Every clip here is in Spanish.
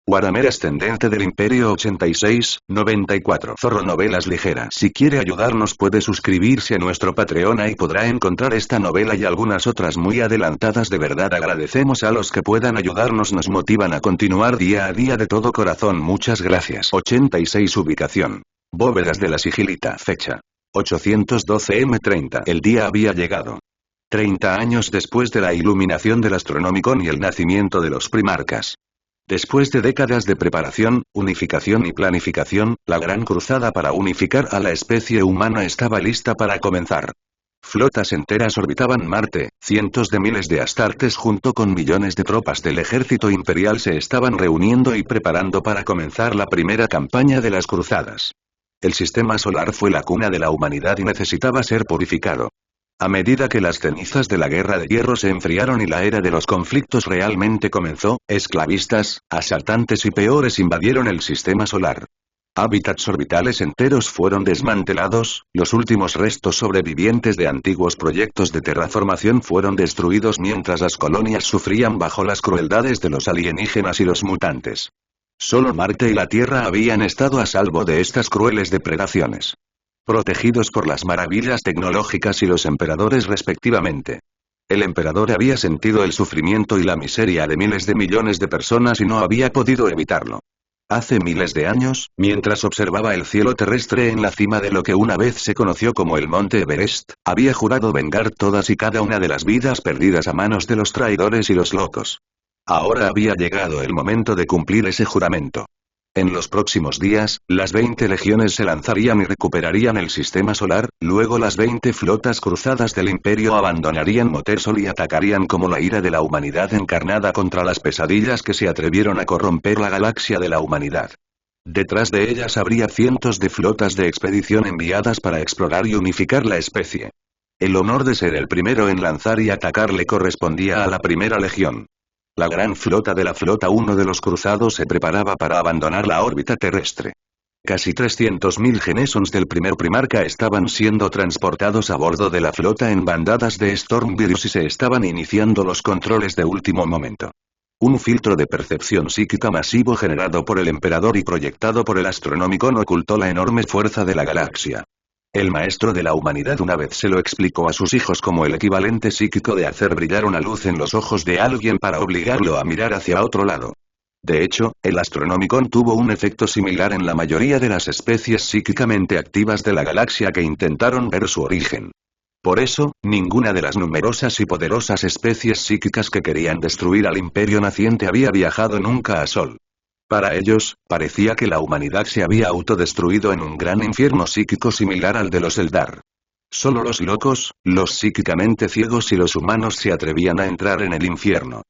Warhammer Ascendente del Imperio 86-94. Zorro Novelas Ligeras. Si quiere ayudarnos puede suscribirse a nuestro Patreon y podrá encontrar esta novela y algunas otras muy adelantadas. De verdad agradecemos a los que puedan ayudarnos, nos motivan a continuar día a día de todo corazón. Muchas gracias. 86. Ubicación. Bóvedas de la Sigilita. Fecha. 812 M30. El día había llegado. 30 años después de la iluminación del Astronomicon y el nacimiento de los primarcas. Después de décadas de preparación, unificación y planificación, la gran cruzada para unificar a la especie humana estaba lista para comenzar. Flotas enteras orbitaban Marte, cientos de miles de astartes junto con millones de tropas del ejército imperial se estaban reuniendo y preparando para comenzar la primera campaña de las cruzadas. El sistema solar fue la cuna de la humanidad y necesitaba ser purificado. A medida que las cenizas de la Guerra de Hierro se enfriaron y la era de los conflictos realmente comenzó, esclavistas, asaltantes y peores invadieron el sistema solar. Hábitats orbitales enteros fueron desmantelados, los últimos restos sobrevivientes de antiguos proyectos de terraformación fueron destruidos mientras las colonias sufrían bajo las crueldades de los alienígenas y los mutantes. Solo Marte y la Tierra habían estado a salvo de estas crueles depredaciones. Protegidos por las maravillas tecnológicas y los emperadores respectivamente. El emperador había sentido el sufrimiento y la miseria de miles de millones de personas y no había podido evitarlo. Hace miles de años, mientras observaba el cielo terrestre en la cima de lo que una vez se conoció como el Monte Everest, había jurado vengar todas y cada una de las vidas perdidas a manos de los traidores y los locos. Ahora había llegado el momento de cumplir ese juramento. En los próximos días, las 20 legiones se lanzarían y recuperarían el sistema solar, luego las 20 flotas cruzadas del Imperio abandonarían Motersol y atacarían como la ira de la humanidad encarnada contra las pesadillas que se atrevieron a corromper la galaxia de la humanidad. Detrás de ellas habría cientos de flotas de expedición enviadas para explorar y unificar la especie. El honor de ser el primero en lanzar y atacar le correspondía a la primera legión. La gran flota de la Flota 1 de los Cruzados se preparaba para abandonar la órbita terrestre. Casi 300.000 Genesons del primer primarca estaban siendo transportados a bordo de la flota en bandadas de Stormvirus y se estaban iniciando los controles de último momento. Un filtro de percepción psíquica masivo generado por el emperador y proyectado por el Astronomicon ocultó la enorme fuerza de la galaxia. El maestro de la humanidad una vez se lo explicó a sus hijos como el equivalente psíquico de hacer brillar una luz en los ojos de alguien para obligarlo a mirar hacia otro lado. De hecho, el Astronomicon tuvo un efecto similar en la mayoría de las especies psíquicamente activas de la galaxia que intentaron ver su origen. Por eso, ninguna de las numerosas y poderosas especies psíquicas que querían destruir al imperio naciente había viajado nunca a Sol. Para ellos, parecía que la humanidad se había autodestruido en un gran infierno psíquico similar al de los Eldar. Solo los locos, los psíquicamente ciegos y los humanos se atrevían a entrar en el infierno.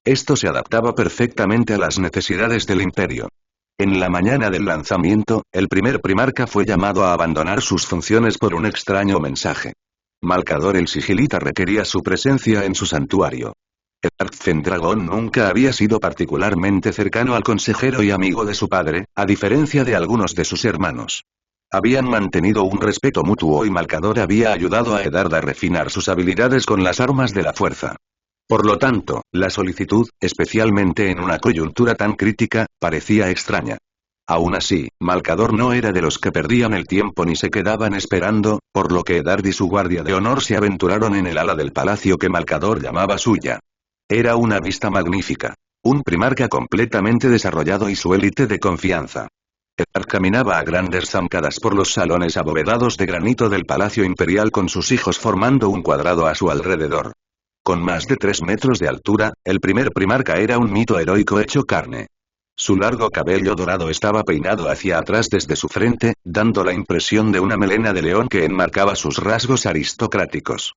Esto se adaptaba perfectamente a las necesidades del imperio. En la mañana del lanzamiento, el primer primarca fue llamado a abandonar sus funciones por un extraño mensaje. Malcador el Sigilita requería su presencia en su santuario. El Archendragón nunca había sido particularmente cercano al consejero y amigo de su padre, a diferencia de algunos de sus hermanos. Habían mantenido un respeto mutuo y Malcador había ayudado a Eddard a refinar sus habilidades con las armas de la fuerza. Por lo tanto, la solicitud, especialmente en una coyuntura tan crítica, parecía extraña. Aún así, Malcador no era de los que perdían el tiempo ni se quedaban esperando, por lo que Eddard y su guardia de honor se aventuraron en el ala del palacio que Malcador llamaba suya. Era una vista magnífica. Un primarca completamente desarrollado y su élite de confianza. Eddard caminaba a grandes zancadas por los salones abovedados de granito del Palacio Imperial con sus hijos formando un cuadrado a su alrededor. Con más de 3 metros de altura, el primer primarca era un mito heroico hecho carne. Su largo cabello dorado estaba peinado hacia atrás desde su frente, dando la impresión de una melena de león que enmarcaba sus rasgos aristocráticos.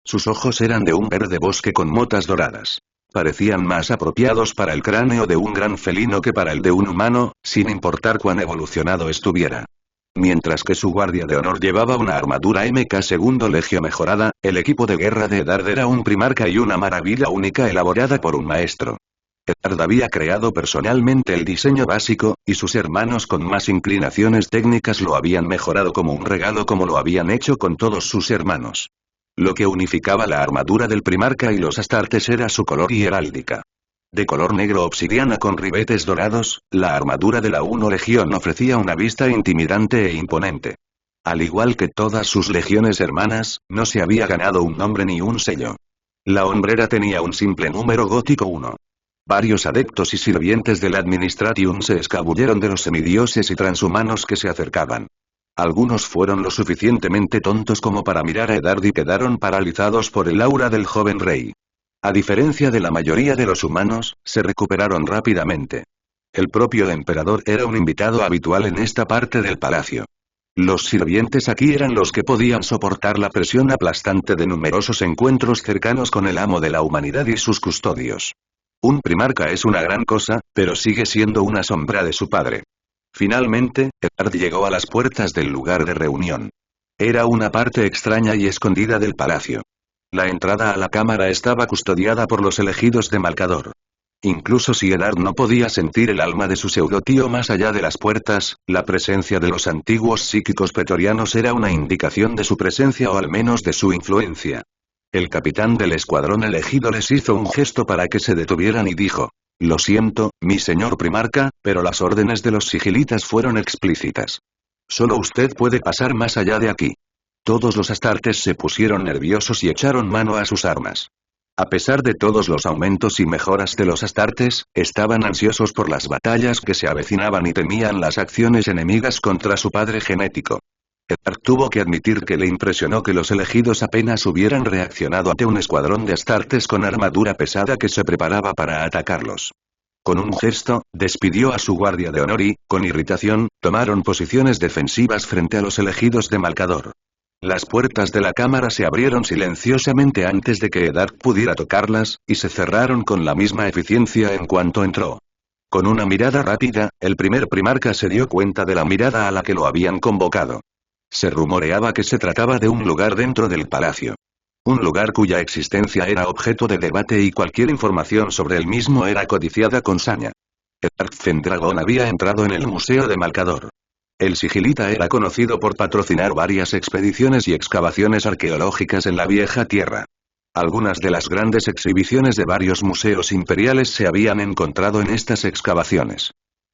Sus ojos eran de un verde bosque con motas doradas. Parecían más apropiados para el cráneo de un gran felino que para el de un humano, sin importar cuán evolucionado estuviera. Mientras que su guardia de honor llevaba una armadura MK segundo legio mejorada, el equipo de guerra de Eddard era un primarca y una maravilla única elaborada por un maestro. Eddard había creado personalmente el diseño básico, y sus hermanos con más inclinaciones técnicas lo habían mejorado como un regalo como lo habían hecho con todos sus hermanos. Lo que unificaba la armadura del primarca y los astartes era su color y heráldica. De color negro obsidiana con ribetes dorados, la armadura de la 1 Legión ofrecía una vista intimidante e imponente. Al igual que todas sus legiones hermanas, no se había ganado un nombre ni un sello. La hombrera tenía un simple número gótico 1. Varios adeptos y sirvientes del Administratium se escabulleron de los semidioses y transhumanos que se acercaban. Algunos fueron lo suficientemente tontos como para mirar a Eddard y quedaron paralizados por el aura del joven rey. A diferencia de la mayoría de los humanos, se recuperaron rápidamente. El propio emperador era un invitado habitual en esta parte del palacio. Los sirvientes aquí eran los que podían soportar la presión aplastante de numerosos encuentros cercanos con el amo de la humanidad y sus custodios. Un primarca es una gran cosa, pero sigue siendo una sombra de su padre. Finalmente, Eddard llegó a las puertas del lugar de reunión. Era una parte extraña y escondida del palacio. La entrada a la cámara estaba custodiada por los elegidos de Malcador. Incluso si Eddard no podía sentir el alma de su pseudotío más allá de las puertas, la presencia de los antiguos psíquicos pretorianos era una indicación de su presencia o al menos de su influencia. El capitán del escuadrón elegido les hizo un gesto para que se detuvieran y dijo: «Lo siento, mi señor primarca, pero las órdenes de los sigilitas fueron explícitas. Solo usted puede pasar más allá de aquí». Todos los astartes se pusieron nerviosos y echaron mano a sus armas. A pesar de todos los aumentos y mejoras de los astartes, estaban ansiosos por las batallas que se avecinaban y temían las acciones enemigas contra su padre genético. Eddard tuvo que admitir que le impresionó que los elegidos apenas hubieran reaccionado ante un escuadrón de astartes con armadura pesada que se preparaba para atacarlos. Con un gesto, despidió a su guardia de honor y, con irritación, tomaron posiciones defensivas frente a los elegidos de Malcador. Las puertas de la cámara se abrieron silenciosamente antes de que Eddard pudiera tocarlas, y se cerraron con la misma eficiencia en cuanto entró. Con una mirada rápida, el primer primarca se dio cuenta de la mirada a la que lo habían convocado. Se rumoreaba que se trataba de un lugar dentro del palacio. Un lugar cuya existencia era objeto de debate y cualquier información sobre el mismo era codiciada con saña. Eddard Fendragón había entrado en el Museo de Malcador. El sigilita era conocido por patrocinar varias expediciones y excavaciones arqueológicas en la vieja tierra. Algunas de las grandes exhibiciones de varios museos imperiales se habían encontrado en estas excavaciones.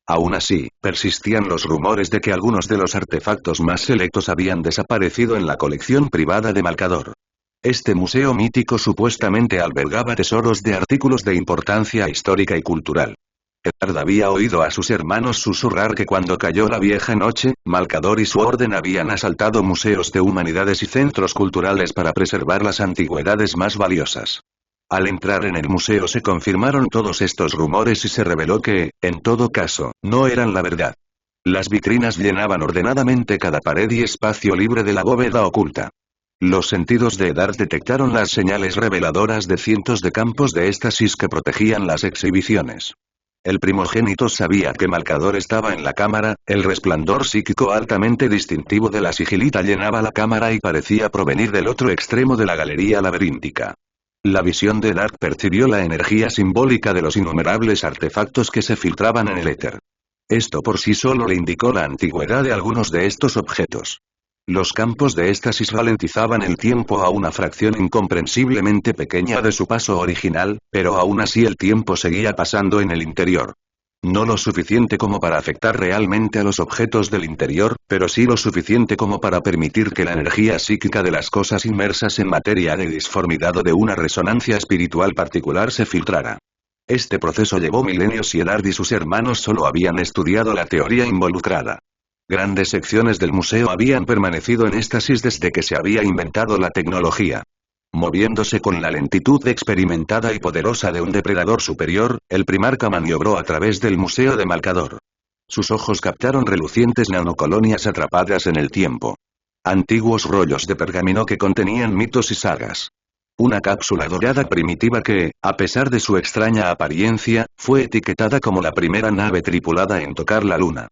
Aún así, persistían los rumores de que algunos de los artefactos más selectos habían desaparecido en la colección privada de Malcador. Este museo mítico supuestamente albergaba tesoros de artículos de importancia histórica y cultural. Eddard había oído a sus hermanos susurrar que cuando cayó la vieja noche, Malcador y su orden habían asaltado museos de humanidades y centros culturales para preservar las antigüedades más valiosas. Al entrar en el museo se confirmaron todos estos rumores y se reveló que, en todo caso, no eran la verdad. Las vitrinas llenaban ordenadamente cada pared y espacio libre de la bóveda oculta. Los sentidos de Eddard detectaron las señales reveladoras de cientos de campos de éxtasis que protegían las exhibiciones. El primogénito sabía que Malcador estaba en la cámara, el resplandor psíquico altamente distintivo de la sigilita llenaba la cámara y parecía provenir del otro extremo de la galería laberíntica. La visión de Eddard percibió la energía simbólica de los innumerables artefactos que se filtraban en el éter. Esto por sí solo le indicó la antigüedad de algunos de estos objetos. Los campos de éxtasis ralentizaban el tiempo a una fracción incomprensiblemente pequeña de su paso original, pero aún así el tiempo seguía pasando en el interior. No lo suficiente como para afectar realmente a los objetos del interior, pero sí lo suficiente como para permitir que la energía psíquica de las cosas inmersas en materia de disformidad o de una resonancia espiritual particular se filtrara. Este proceso llevó milenios y Eddard y sus hermanos solo habían estudiado la teoría involucrada. Grandes secciones del museo habían permanecido en éxtasis desde que se había inventado la tecnología. Moviéndose con la lentitud experimentada y poderosa de un depredador superior, el primarca maniobró a través del museo de Malcador. Sus ojos captaron relucientes nanocolonias atrapadas en el tiempo. Antiguos rollos de pergamino que contenían mitos y sagas. Una cápsula dorada primitiva que, a pesar de su extraña apariencia, fue etiquetada como la primera nave tripulada en tocar la luna.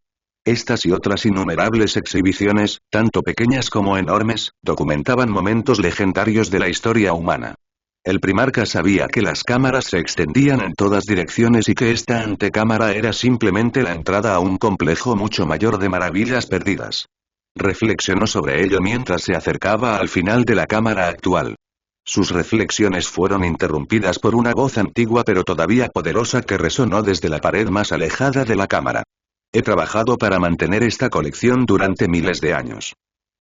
Estas y otras innumerables exhibiciones, tanto pequeñas como enormes, documentaban momentos legendarios de la historia humana. El primarca sabía que las cámaras se extendían en todas direcciones y que esta antecámara era simplemente la entrada a un complejo mucho mayor de maravillas perdidas. Reflexionó sobre ello mientras se acercaba al final de la cámara actual. Sus reflexiones fueron interrumpidas por una voz antigua pero todavía poderosa que resonó desde la pared más alejada de la cámara. He trabajado para mantener esta colección durante miles de años.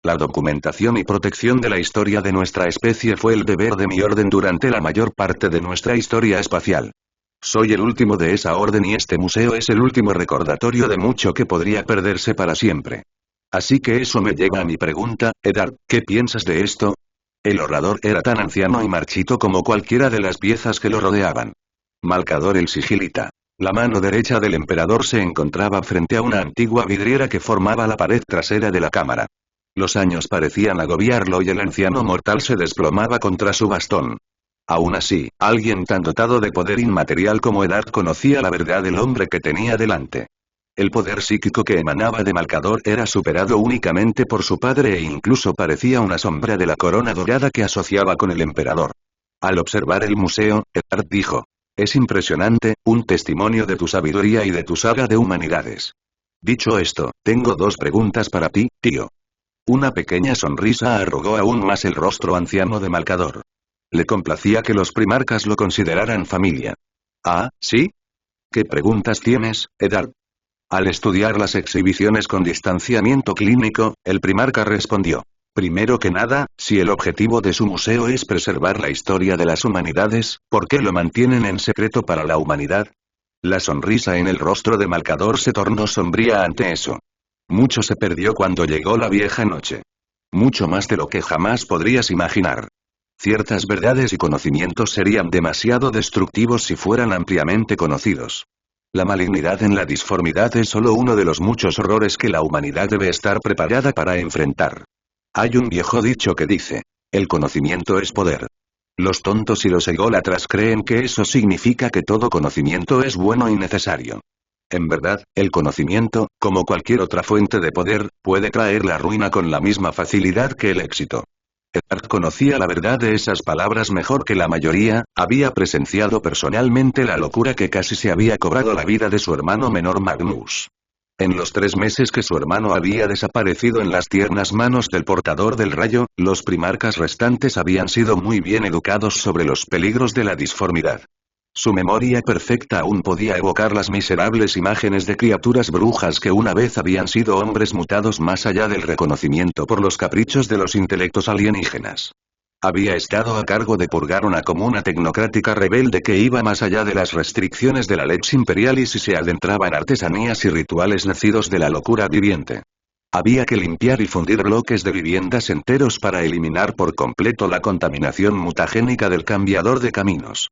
La documentación y protección de la historia de nuestra especie fue el deber de mi orden durante la mayor parte de nuestra historia espacial. Soy el último de esa orden y este museo es el último recordatorio de mucho que podría perderse para siempre. Así que eso me lleva a mi pregunta, Eddard, ¿qué piensas de esto? El orador era tan anciano y marchito como cualquiera de las piezas que lo rodeaban. Malcador el sigilita. La mano derecha del emperador se encontraba frente a una antigua vidriera que formaba la pared trasera de la cámara. Los años parecían agobiarlo y el anciano mortal se desplomaba contra su bastón. Aún así, alguien tan dotado de poder inmaterial como Eddard conocía la verdad del hombre que tenía delante. El poder psíquico que emanaba de Malcador era superado únicamente por su padre e incluso parecía una sombra de la corona dorada que asociaba con el emperador. Al observar el museo, Eddard dijo: «Es impresionante, un testimonio de tu sabiduría y de tu saga de humanidades. Dicho esto, tengo dos preguntas para ti, tío». Una pequeña sonrisa arrugó aún más el rostro anciano de Malcador. Le complacía que los primarcas lo consideraran familia. «Ah, ¿sí? ¿Qué preguntas tienes, Eddard?». Al estudiar las exhibiciones con distanciamiento clínico, el primarca respondió: «Primero que nada, si el objetivo de su museo es preservar la historia de las humanidades, ¿por qué lo mantienen en secreto para la humanidad?». La sonrisa en el rostro de Malcador se tornó sombría ante eso. Mucho se perdió cuando llegó la vieja noche. Mucho más de lo que jamás podrías imaginar. Ciertas verdades y conocimientos serían demasiado destructivos si fueran ampliamente conocidos. La malignidad en la disformidad es solo uno de los muchos horrores que la humanidad debe estar preparada para enfrentar. Hay un viejo dicho que dice: el conocimiento es poder. Los tontos y los ególatras creen que eso significa que todo conocimiento es bueno y necesario. En verdad, el conocimiento, como cualquier otra fuente de poder, puede traer la ruina con la misma facilidad que el éxito. Eddard conocía la verdad de esas palabras mejor que la mayoría, había presenciado personalmente la locura que casi se había cobrado la vida de su hermano menor Magnus. En los 3 meses que su hermano había desaparecido en las tiernas manos del portador del rayo, los primarcas restantes habían sido muy bien educados sobre los peligros de la disformidad. Su memoria perfecta aún podía evocar las miserables imágenes de criaturas brujas que una vez habían sido hombres mutados más allá del reconocimiento por los caprichos de los intelectos alienígenas. Había estado a cargo de purgar una comuna tecnocrática rebelde que iba más allá de las restricciones de la Lex Imperialis y se adentraba en artesanías y rituales nacidos de la locura viviente. Había que limpiar y fundir bloques de viviendas enteros para eliminar por completo la contaminación mutagénica del cambiador de caminos.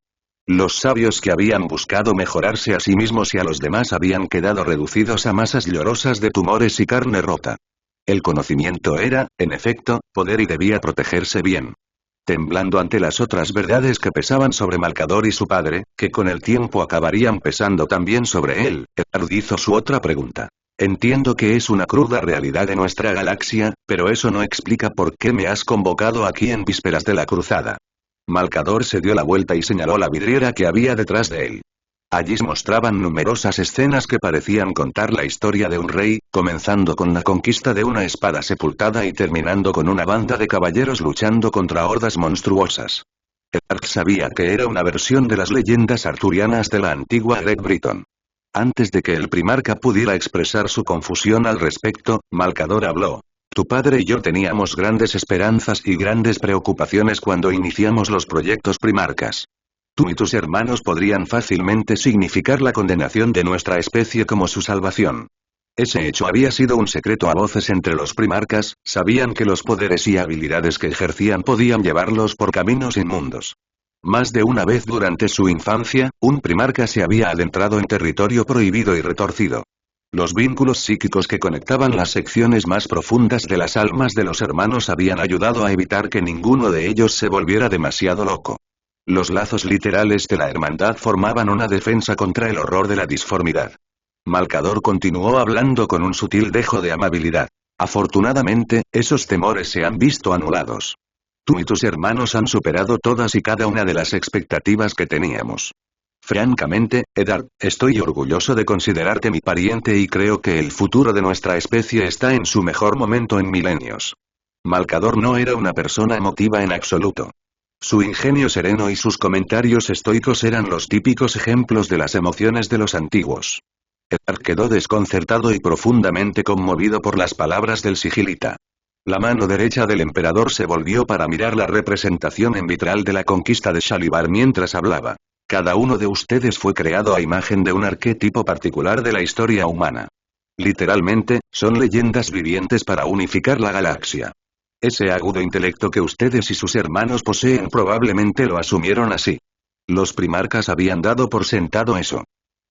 Los sabios que habían buscado mejorarse a sí mismos y a los demás habían quedado reducidos a masas llorosas de tumores y carne rota. El conocimiento era, en efecto, poder y debía protegerse bien. Temblando ante las otras verdades que pesaban sobre Malcador y su padre, que con el tiempo acabarían pesando también sobre él, Eddard hizo su otra pregunta. Entiendo que es una cruda realidad de nuestra galaxia, pero eso no explica por qué me has convocado aquí en vísperas de la cruzada. Malcador se dio la vuelta y señaló la vidriera que había detrás de él. Allí se mostraban numerosas escenas que parecían contar la historia de un rey, comenzando con la conquista de una espada sepultada y terminando con una banda de caballeros luchando contra hordas monstruosas. Eddard sabía que era una versión de las leyendas arturianas de la antigua Great Britain. Antes de que el primarca pudiera expresar su confusión al respecto, Malcador habló. Tu padre y yo teníamos grandes esperanzas y grandes preocupaciones cuando iniciamos los proyectos primarcas. Tú y tus hermanos podrían fácilmente significar la condenación de nuestra especie como su salvación. Ese hecho había sido un secreto a voces entre los primarcas, sabían que los poderes y habilidades que ejercían podían llevarlos por caminos inmundos. Más de una vez durante su infancia, un primarca se había adentrado en territorio prohibido y retorcido. Los vínculos psíquicos que conectaban las secciones más profundas de las almas de los hermanos habían ayudado a evitar que ninguno de ellos se volviera demasiado loco. Los lazos literales de la hermandad formaban una defensa contra el horror de la disformidad. Malcador continuó hablando con un sutil dejo de amabilidad. Afortunadamente, esos temores se han visto anulados. Tú y tus hermanos han superado todas y cada una de las expectativas que teníamos. Francamente, Eddard, estoy orgulloso de considerarte mi pariente y creo que el futuro de nuestra especie está en su mejor momento en milenios. Malcador no era una persona emotiva en absoluto. Su ingenio sereno y sus comentarios estoicos eran los típicos ejemplos de las emociones de los antiguos. Eddard quedó desconcertado y profundamente conmovido por las palabras del sigilita. La mano derecha del emperador se volvió para mirar la representación en vitral de la conquista de Shalibar mientras hablaba. Cada uno de ustedes fue creado a imagen de un arquetipo particular de la historia humana. Literalmente, son leyendas vivientes para unificar la galaxia. Ese agudo intelecto que ustedes y sus hermanos poseen probablemente lo asumieron así. Los primarcas habían dado por sentado eso.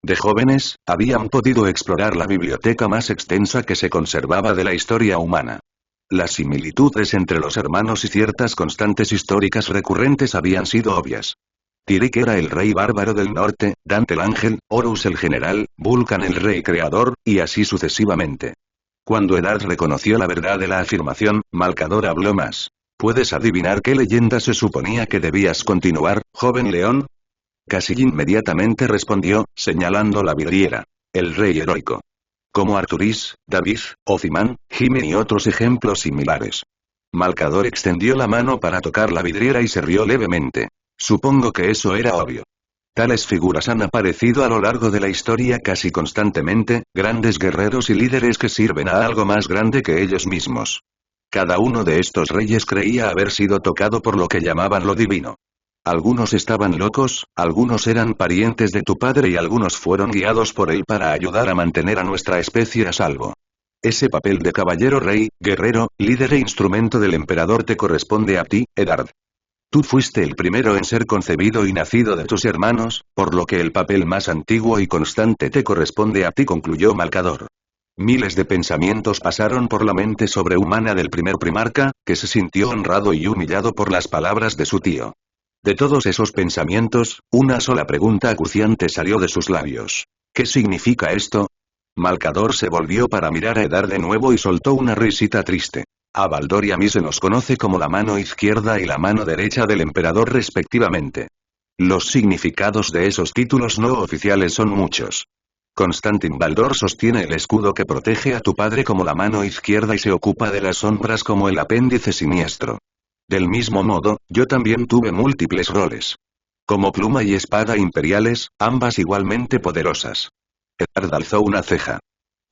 De jóvenes, habían podido explorar la biblioteca más extensa que se conservaba de la historia humana. Las similitudes entre los hermanos y ciertas constantes históricas recurrentes habían sido obvias. Tirik era el rey bárbaro del norte, Dante el ángel, Horus el general, Vulcan el rey creador, y así sucesivamente. Cuando Eddard reconoció la verdad de la afirmación, Malcador habló más. ¿Puedes adivinar qué leyenda se suponía que debías continuar, joven león? Casi inmediatamente respondió, señalando la vidriera. El rey heroico. Como Arturís, David, Othman, Jime y otros ejemplos similares. Malcador extendió la mano para tocar la vidriera y se rió levemente. Supongo que eso era obvio. Tales figuras han aparecido a lo largo de la historia casi constantemente, grandes guerreros y líderes que sirven a algo más grande que ellos mismos. Cada uno de estos reyes creía haber sido tocado por lo que llamaban lo divino. Algunos estaban locos, algunos eran parientes de tu padre y algunos fueron guiados por él para ayudar a mantener a nuestra especie a salvo. Ese papel de caballero rey, guerrero, líder e instrumento del emperador te corresponde a ti, Eddard. Tú fuiste el primero en ser concebido y nacido de tus hermanos, por lo que el papel más antiguo y constante te corresponde a ti, concluyó Malcador. Miles de pensamientos pasaron por la mente sobrehumana del primer primarca, que se sintió honrado y humillado por las palabras de su tío. De todos esos pensamientos, una sola pregunta acuciante salió de sus labios. ¿Qué significa esto? Malcador se volvió para mirar a Eddard de nuevo y soltó una risita triste. A Baldor y a mí se nos conoce como la mano izquierda y la mano derecha del emperador respectivamente. Los significados de esos títulos no oficiales son muchos. Constantin Baldor sostiene el escudo que protege a tu padre como la mano izquierda y se ocupa de las sombras como el apéndice siniestro. Del mismo modo, yo también tuve múltiples roles. Como pluma y espada imperiales, ambas igualmente poderosas. Eddard alzó una ceja.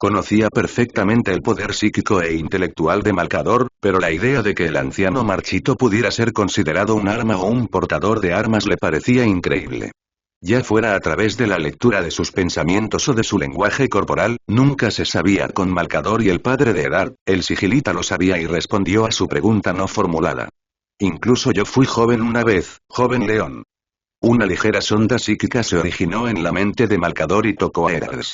Conocía perfectamente el poder psíquico e intelectual de Malcador, pero la idea de que el anciano marchito pudiera ser considerado un arma o un portador de armas le parecía increíble. Ya fuera a través de la lectura de sus pensamientos o de su lenguaje corporal, nunca se sabía con Malcador y el padre de Eddard, el sigilita lo sabía y respondió a su pregunta no formulada. Incluso yo fui joven una vez, joven león. Una ligera sonda psíquica se originó en la mente de Malcador y tocó a Eddard.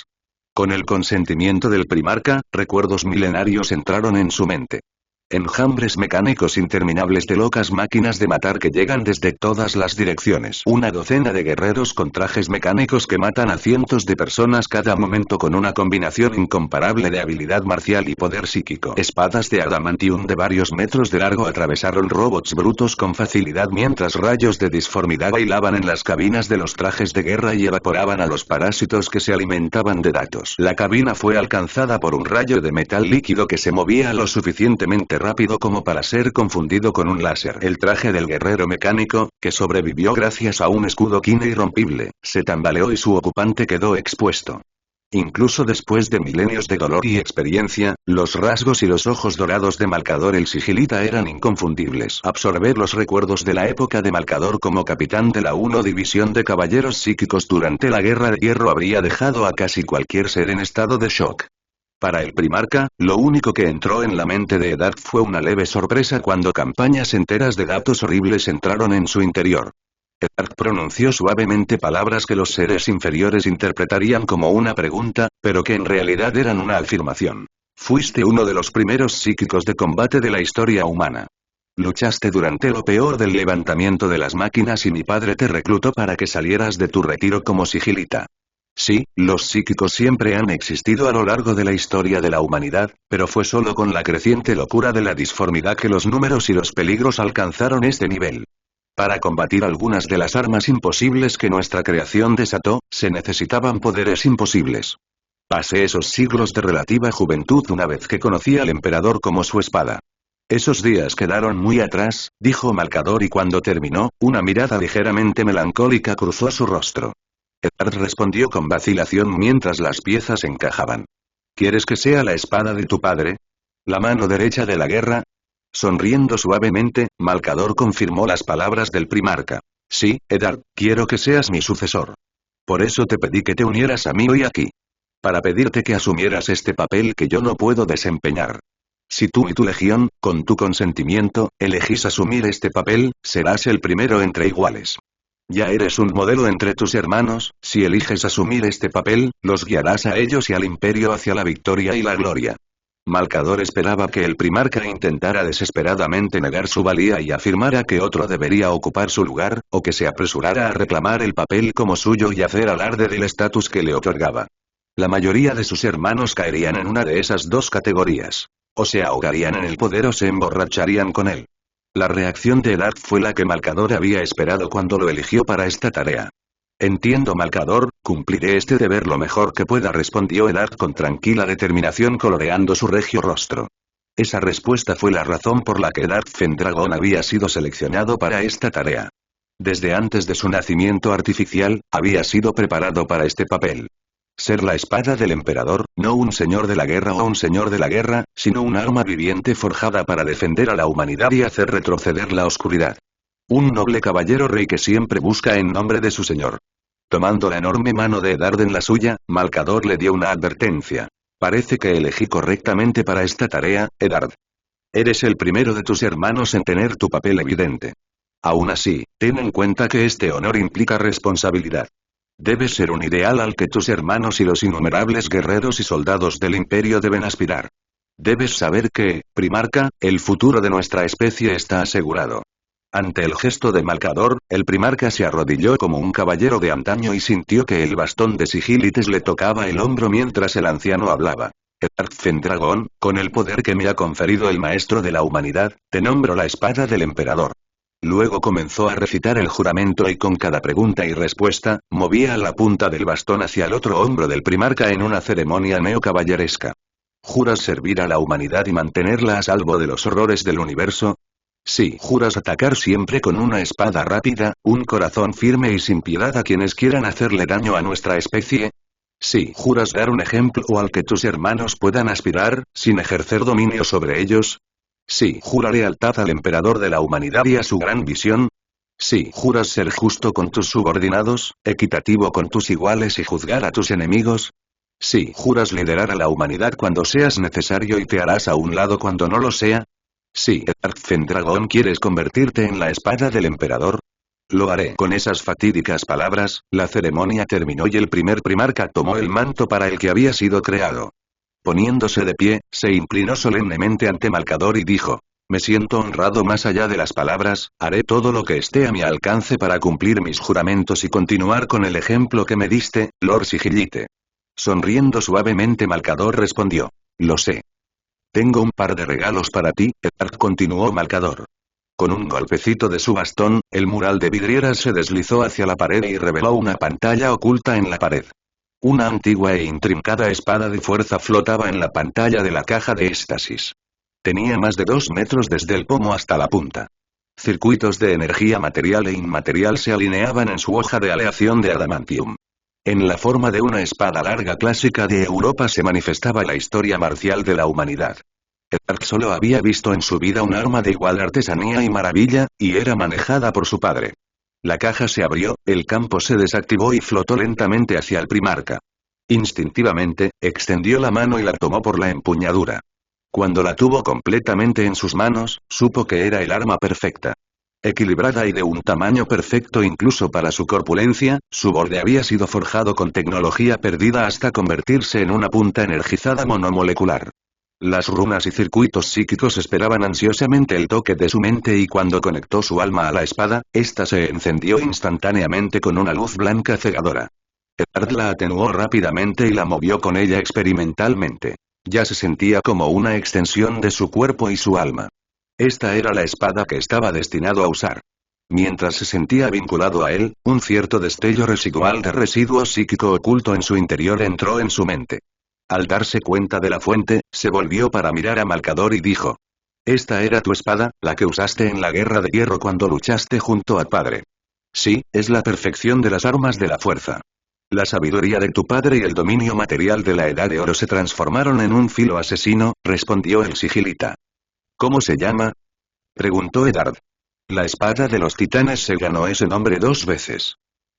Con el consentimiento del primarca, recuerdos milenarios entraron en su mente. Enjambres mecánicos interminables de locas máquinas de matar que llegan desde todas las direcciones. Una docena de guerreros con trajes mecánicos que matan a cientos de personas cada momento con una combinación incomparable de habilidad marcial y poder psíquico. Espadas de adamantium de varios metros de largo atravesaron robots brutos con facilidad mientras rayos de disformidad bailaban en las cabinas de los trajes de guerra y evaporaban a los parásitos que se alimentaban de datos. La cabina fue alcanzada por un rayo de metal líquido que se movía lo suficientemente rápido como para ser confundido con un láser. El traje del guerrero mecánico, que sobrevivió gracias a un escudo irrompible, se tambaleó y su ocupante quedó expuesto. Incluso después de milenios de dolor y experiencia, los rasgos y los ojos dorados de Malcador el sigilita eran inconfundibles. Absorber los recuerdos de la época de Malcador como capitán de la 1 División de Caballeros Psíquicos durante la Guerra de Hierro habría dejado a casi cualquier ser en estado de shock. Para el primarca, lo único que entró en la mente de Eddard fue una leve sorpresa cuando campañas enteras de datos horribles entraron en su interior. Eddard pronunció suavemente palabras que los seres inferiores interpretarían como una pregunta, pero que en realidad eran una afirmación. Fuiste uno de los primeros psíquicos de combate de la historia humana. Luchaste durante lo peor del levantamiento de las máquinas y mi padre te reclutó para que salieras de tu retiro como sigilita. Sí, los psíquicos siempre han existido a lo largo de la historia de la humanidad, pero fue solo con la creciente locura de la disformidad que los números y los peligros alcanzaron este nivel. Para combatir algunas de las armas imposibles que nuestra creación desató, se necesitaban poderes imposibles. Pasé esos siglos de relativa juventud una vez que conocí al emperador como su espada. Esos días quedaron muy atrás, dijo Malcador y cuando terminó, una mirada ligeramente melancólica cruzó su rostro. Eddard respondió con vacilación mientras las piezas encajaban. ¿Quieres que sea la espada de tu padre? ¿La mano derecha de la guerra? Sonriendo suavemente, Malcador confirmó las palabras del primarca. Sí, Eddard, quiero que seas mi sucesor. Por eso te pedí que te unieras a mí hoy aquí. Para pedirte que asumieras este papel que yo no puedo desempeñar. Si tú y tu legión, con tu consentimiento, elegís asumir este papel, serás el primero entre iguales. Ya eres un modelo entre tus hermanos, si eliges asumir este papel, los guiarás a ellos y al imperio hacia la victoria y la gloria. Malcador esperaba que el primarca intentara desesperadamente negar su valía y afirmara que otro debería ocupar su lugar, o que se apresurara a reclamar el papel como suyo y hacer alarde del estatus que le otorgaba. La mayoría de sus hermanos caerían en una de esas dos categorías. O se ahogarían en el poder o se emborracharían con él. La reacción de Eddard fue la que Malcador había esperado cuando lo eligió para esta tarea. Entiendo, Malcador, cumpliré este deber lo mejor que pueda, respondió Eddard con tranquila determinación coloreando su regio rostro. Esa respuesta fue la razón por la que Eddard Fendragón había sido seleccionado para esta tarea. Desde antes de su nacimiento artificial, había sido preparado para este papel. Ser la espada del emperador, no un señor de la guerra o un señor de la guerra, sino un arma viviente forjada para defender a la humanidad y hacer retroceder la oscuridad. Un noble caballero rey que siempre busca en nombre de su señor. Tomando la enorme mano de Eddard en la suya, Malcador le dio una advertencia. Parece que elegí correctamente para esta tarea, Eddard. Eres el primero de tus hermanos en tener tu papel evidente. Aún así, ten en cuenta que este honor implica responsabilidad. Debes ser un ideal al que tus hermanos y los innumerables guerreros y soldados del imperio deben aspirar. Debes saber que, primarca, el futuro de nuestra especie está asegurado. Ante el gesto de Malcador, el primarca se arrodilló como un caballero de antaño y sintió que el bastón de Sigilites le tocaba el hombro mientras el anciano hablaba. Eddard Fendragón, con el poder que me ha conferido el maestro de la humanidad, te nombro la espada del emperador. Luego comenzó a recitar el juramento y con cada pregunta y respuesta, movía la punta del bastón hacia el otro hombro del primarca en una ceremonia neocaballeresca. ¿Juras servir a la humanidad y mantenerla a salvo de los horrores del universo? Sí. ¿Juras atacar siempre con una espada rápida, un corazón firme y sin piedad a quienes quieran hacerle daño a nuestra especie? Sí. ¿Juras dar un ejemplo al que tus hermanos puedan aspirar, sin ejercer dominio sobre ellos? Sí. ¿Jura lealtad al emperador de la humanidad y a su gran visión? Sí. ¿Juras ser justo con tus subordinados, equitativo con tus iguales y juzgar a tus enemigos? Sí. ¿Juras liderar a la humanidad cuando seas necesario y te harás a un lado cuando no lo sea? Sí. Eddard Fendragón, ¿quieres convertirte en la espada del emperador? Lo haré. Con esas fatídicas palabras, la ceremonia terminó y el primer primarca tomó el manto para el que había sido creado. Poniéndose de pie, se inclinó solemnemente ante Malcador y dijo: me siento honrado más allá de las palabras, haré todo lo que esté a mi alcance para cumplir mis juramentos y continuar con el ejemplo que me diste, Lord Sigillite. Sonriendo suavemente Malcador respondió: lo sé. Tengo un par de regalos para ti, Eddard, continuó Malcador. Con un golpecito de su bastón, el mural de vidrieras se deslizó hacia la pared y reveló una pantalla oculta en la pared. Una antigua e intrincada espada de fuerza flotaba en la pantalla de la caja de éxtasis. Tenía más de 2 metros desde el pomo hasta la punta. Circuitos de energía material e inmaterial se alineaban en su hoja de aleación de adamantium. En la forma de una espada larga clásica de Europa se manifestaba la historia marcial de la humanidad. Eddard solo había visto en su vida un arma de igual artesanía y maravilla, y era manejada por su padre. La caja se abrió, el campo se desactivó y flotó lentamente hacia el primarca. Instintivamente, extendió la mano y la tomó por la empuñadura. Cuando la tuvo completamente en sus manos, supo que era el arma perfecta. Equilibrada y de un tamaño perfecto incluso para su corpulencia, su borde había sido forjado con tecnología perdida hasta convertirse en una punta energizada monomolecular. Las runas y circuitos psíquicos esperaban ansiosamente el toque de su mente y cuando conectó su alma a la espada, ésta se encendió instantáneamente con una luz blanca cegadora. Eddard la atenuó rápidamente y la movió con ella experimentalmente. Ya se sentía como una extensión de su cuerpo y su alma. Esta era la espada que estaba destinado a usar. Mientras se sentía vinculado a él, un cierto destello residual de residuo psíquico oculto en su interior entró en su mente. Al darse cuenta de la fuente, se volvió para mirar a Malcador y dijo: Esta era tu espada, la que usaste en la Guerra de Hierro cuando luchaste junto a padre. Sí, es la perfección de las armas de la fuerza. La sabiduría de tu padre y el dominio material de la Edad de Oro se transformaron en un filo asesino, respondió el sigilita. ¿Cómo se llama? Preguntó Eddard. La espada de los titanes se ganó ese nombre 2 veces.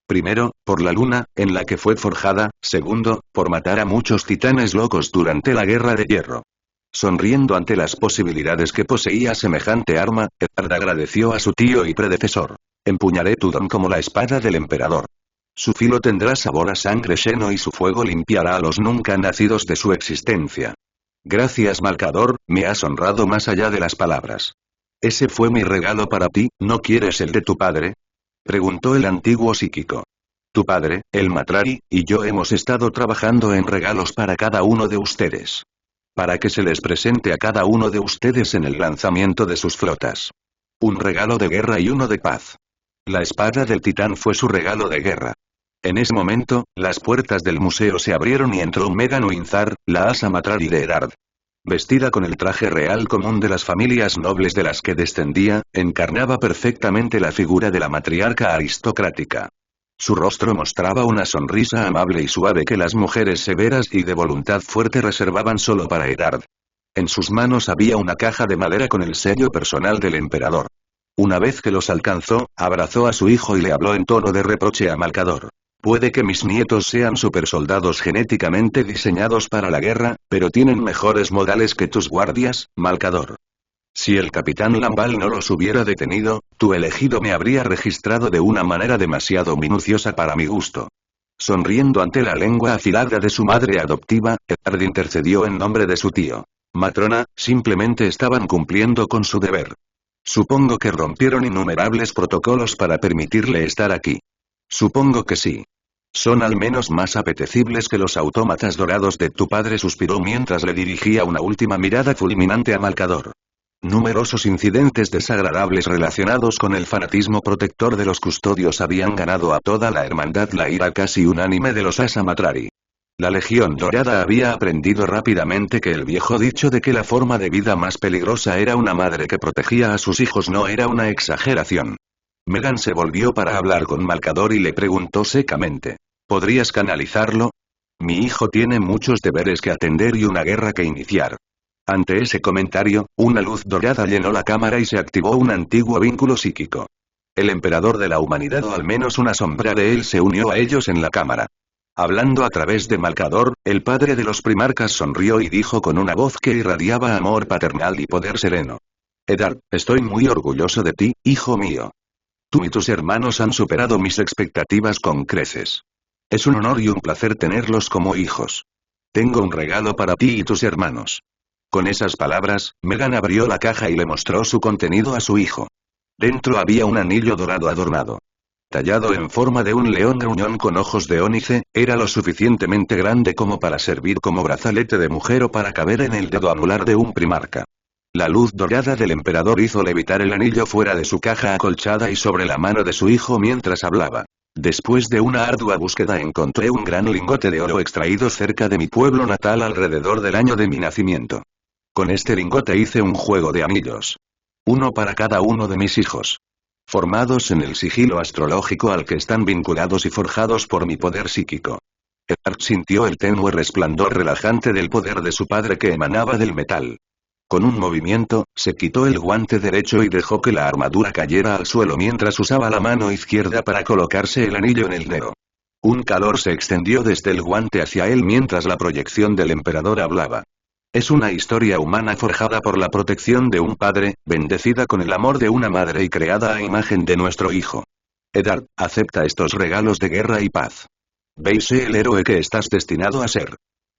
Primero, por la luna, en la que fue forjada, segundo, por matar a muchos titanes locos durante la Guerra de Hierro. Sonriendo ante las posibilidades que poseía semejante arma, Eddard agradeció a su tío y predecesor. Empuñaré tu don como la espada del emperador. Su filo tendrá sabor a sangre Sheno y su fuego limpiará a los nunca nacidos de su existencia. Gracias Malcador, me has honrado más allá de las palabras. Ese fue mi regalo para ti, ¿no quieres el de tu padre? Preguntó el antiguo psíquico. Tu padre, el Matrari, y yo hemos estado trabajando en regalos para cada uno de ustedes. Para que se les presente a cada uno de ustedes en el lanzamiento de sus flotas. Un regalo de guerra y uno de paz. La espada del titán fue su regalo de guerra. En ese momento, las puertas del museo se abrieron y entró Megan Winzar, la asa Matrari de Eddard. Vestida con el traje real común de las familias nobles de las que descendía, encarnaba perfectamente la figura de la matriarca aristocrática. Su rostro mostraba una sonrisa amable y suave que las mujeres severas y de voluntad fuerte reservaban solo para Eddard. En sus manos había una caja de madera con el sello personal del emperador. Una vez que los alcanzó, abrazó a su hijo y le habló en tono de reproche a Malcador. Puede que mis nietos sean supersoldados genéticamente diseñados para la guerra, pero tienen mejores modales que tus guardias, Malcador. Si el capitán Lambal no los hubiera detenido, tu elegido me habría registrado de una manera demasiado minuciosa para mi gusto. Sonriendo ante la lengua afilada de su madre adoptiva, Eddard intercedió en nombre de su tío. Matrona, simplemente estaban cumpliendo con su deber. Supongo que rompieron innumerables protocolos para permitirle estar aquí. Supongo que sí. Son al menos más apetecibles que los autómatas dorados de tu padre, suspiró mientras le dirigía una última mirada fulminante a Malcador. Numerosos incidentes desagradables relacionados con el fanatismo protector de los custodios habían ganado a toda la hermandad la ira casi unánime de los Asa Matrari. La Legión Dorada había aprendido rápidamente que el viejo dicho de que la forma de vida más peligrosa era una madre que protegía a sus hijos no era una exageración. Megan se volvió para hablar con Malcador y le preguntó secamente. ¿Podrías canalizarlo? Mi hijo tiene muchos deberes que atender y una guerra que iniciar. Ante ese comentario, una luz dorada llenó la cámara y se activó un antiguo vínculo psíquico. El emperador de la humanidad o al menos una sombra de él se unió a ellos en la cámara. Hablando a través de Malcador, el padre de los primarcas sonrió y dijo con una voz que irradiaba amor paternal y poder sereno. Eddard, estoy muy orgulloso de ti, hijo mío. Tú y tus hermanos han superado mis expectativas con creces. Es un honor y un placer tenerlos como hijos. Tengo un regalo para ti y tus hermanos. Con esas palabras, Megan abrió la caja y le mostró su contenido a su hijo. Dentro había un anillo dorado adornado. Tallado en forma de un león gruñón con ojos de ónice, era lo suficientemente grande como para servir como brazalete de mujer o para caber en el dedo anular de un primarca. La luz dorada del emperador hizo levitar el anillo fuera de su caja acolchada y sobre la mano de su hijo mientras hablaba. Después de una ardua búsqueda encontré un gran lingote de oro extraído cerca de mi pueblo natal alrededor del año de mi nacimiento. Con este lingote hice un juego de anillos. Uno para cada uno de mis hijos. Formados en el sigilo astrológico al que están vinculados y forjados por mi poder psíquico. Eddard sintió el tenue resplandor relajante del poder de su padre que emanaba del metal. Con un movimiento, se quitó el guante derecho y dejó que la armadura cayera al suelo mientras usaba la mano izquierda para colocarse el anillo en el dedo. Un calor se extendió desde el guante hacia él mientras la proyección del emperador hablaba. Es una historia humana forjada por la protección de un padre, bendecida con el amor de una madre y creada a imagen de nuestro hijo. Eddard, acepta estos regalos de guerra y paz. Ve y sé el héroe que estás destinado a ser.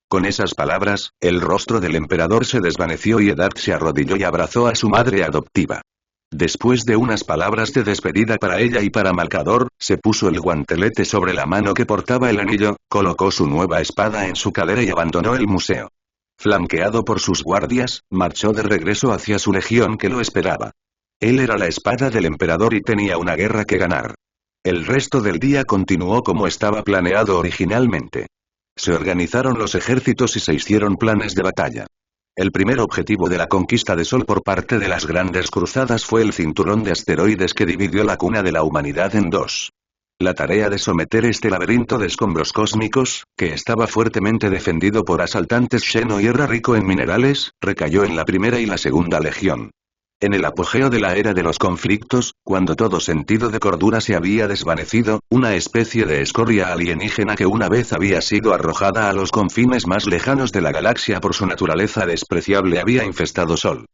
Con esas palabras, el rostro del emperador se desvaneció y Eddard se arrodilló y abrazó a su madre adoptiva. Después de unas palabras de despedida para ella y para Malcador, se puso el guantelete sobre la mano que portaba el anillo, colocó su nueva espada en su cadera y abandonó el museo. Flanqueado por sus guardias, marchó de regreso hacia su legión que lo esperaba. Él era la espada del emperador y tenía una guerra que ganar. El resto del día continuó como estaba planeado originalmente. Se organizaron los ejércitos y se hicieron planes de batalla. El primer objetivo de la conquista de Sol por parte de las grandes cruzadas fue el cinturón de asteroides que dividió la cuna de la humanidad en dos. La tarea de someter este laberinto de escombros cósmicos, que estaba fuertemente defendido por asaltantes Xeno y era rico en minerales, recayó en la primera y la segunda legión. En el apogeo de la era de los conflictos, cuando todo sentido de cordura se había desvanecido, una especie de escoria alienígena que una vez había sido arrojada a los confines más lejanos de la galaxia por su naturaleza despreciable había infestado Sol.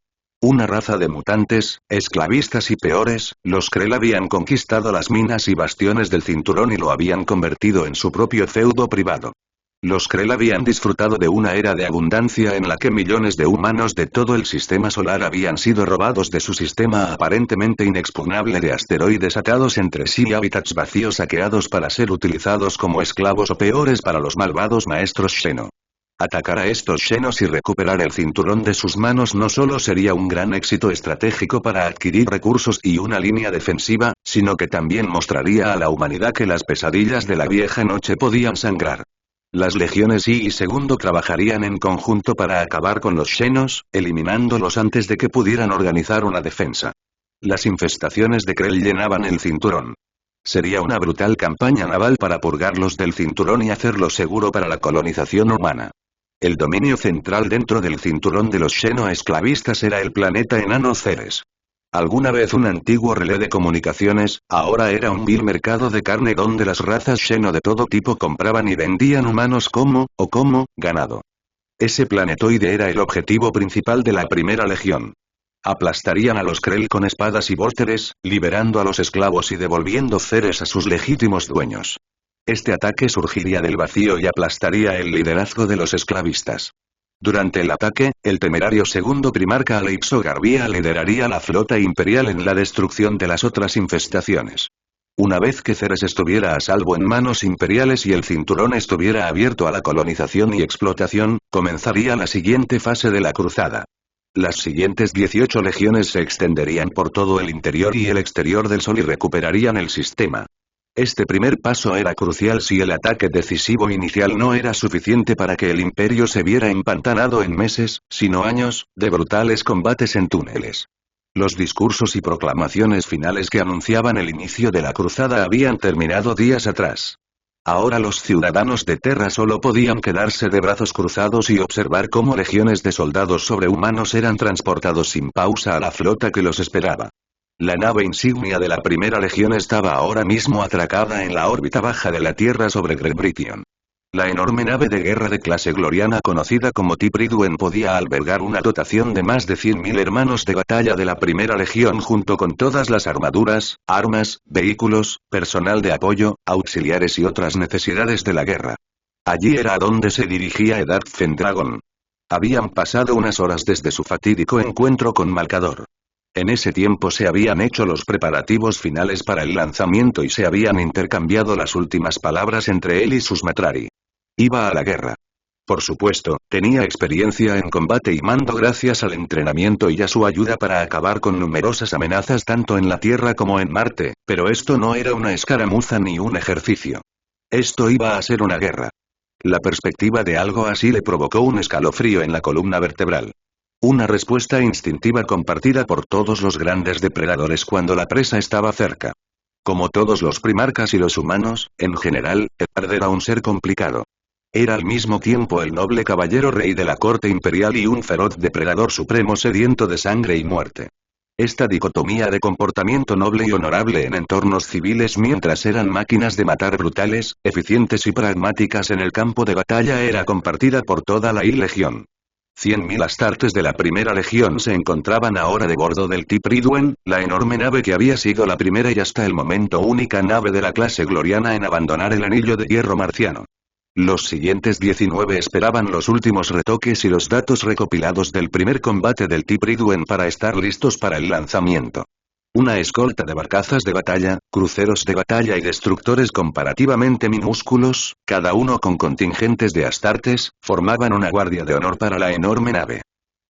Una raza de mutantes, esclavistas y peores, los Krell habían conquistado las minas y bastiones del cinturón y lo habían convertido en su propio feudo privado. Los Krell habían disfrutado de una era de abundancia en la que millones de humanos de todo el sistema solar habían sido robados de su sistema aparentemente inexpugnable de asteroides atados entre sí y hábitats vacíos saqueados para ser utilizados como esclavos o peores para los malvados maestros Xeno. Atacar a estos Xenos y recuperar el cinturón de sus manos no solo sería un gran éxito estratégico para adquirir recursos y una línea defensiva, sino que también mostraría a la humanidad que las pesadillas de la vieja noche podían sangrar. Las legiones I y segundo trabajarían en conjunto para acabar con los Xenos, eliminándolos antes de que pudieran organizar una defensa. Las infestaciones de Krell llenaban el cinturón. Sería una brutal campaña naval para purgarlos del cinturón y hacerlo seguro para la colonización humana. El dominio central dentro del cinturón de los Xeno esclavistas era el planeta enano Ceres. Alguna vez un antiguo relé de comunicaciones, ahora era un vil mercado de carne donde las razas Xeno de todo tipo compraban y vendían humanos como ganado. Ese planetoide era el objetivo principal de la primera legión. Aplastarían a los Krell con espadas y vórteres, liberando a los esclavos y devolviendo Ceres a sus legítimos dueños. Este ataque surgiría del vacío y aplastaría el liderazgo de los esclavistas. Durante el ataque, el temerario segundo primarca Aleipso Garbia lideraría la flota imperial en la destrucción de las otras infestaciones. Una vez que Ceres estuviera a salvo en manos imperiales y el cinturón estuviera abierto a la colonización y explotación, comenzaría la siguiente fase de la cruzada. Las siguientes 18 legiones se extenderían por todo el interior y el exterior del Sol y recuperarían el sistema. Este primer paso era crucial si el ataque decisivo inicial no era suficiente para que el imperio se viera empantanado en meses, sino años, de brutales combates en túneles. Los discursos y proclamaciones finales que anunciaban el inicio de la cruzada habían terminado días atrás. Ahora los ciudadanos de Terra solo podían quedarse de brazos cruzados y observar cómo legiones de soldados sobrehumanos eran transportados sin pausa a la flota que los esperaba. La nave insignia de la primera legión estaba ahora mismo atracada en la órbita baja de la Tierra sobre Grebrition. La enorme nave de guerra de clase gloriana conocida como Tipriduen podía albergar una dotación de más de 100.000 hermanos de batalla de la primera legión junto con todas las armaduras, armas, vehículos, personal de apoyo, auxiliares y otras necesidades de la guerra. Allí era a donde se dirigía Edarth Fendragon. Habían pasado unas horas desde su fatídico encuentro con Malcador. En ese tiempo se habían hecho los preparativos finales para el lanzamiento y se habían intercambiado las últimas palabras entre él y sus Matrari. Iba a la guerra. Por supuesto, tenía experiencia en combate y mando gracias al entrenamiento y a su ayuda para acabar con numerosas amenazas tanto en la Tierra como en Marte, pero esto no era una escaramuza ni un ejercicio. Esto iba a ser una guerra. La perspectiva de algo así le provocó un escalofrío en la columna vertebral. Una respuesta instintiva compartida por todos los grandes depredadores cuando la presa estaba cerca. Como todos los primarcas y los humanos, en general, Edard era un ser complicado. Era al mismo tiempo el noble caballero rey de la corte imperial y un feroz depredador supremo sediento de sangre y muerte. Esta dicotomía de comportamiento noble y honorable en entornos civiles mientras eran máquinas de matar brutales, eficientes y pragmáticas en el campo de batalla era compartida por toda la I-Legión. 100.000 astartes de la primera legión se encontraban ahora de bordo del Tipriduen, la enorme nave que había sido la primera y hasta el momento única nave de la clase gloriana en abandonar el anillo de hierro marciano. Los siguientes 19 esperaban los últimos retoques y los datos recopilados del primer combate del Tipriduen para estar listos para el lanzamiento. Una escolta de barcazas de batalla, cruceros de batalla y destructores comparativamente minúsculos, cada uno con contingentes de astartes, formaban una guardia de honor para la enorme nave.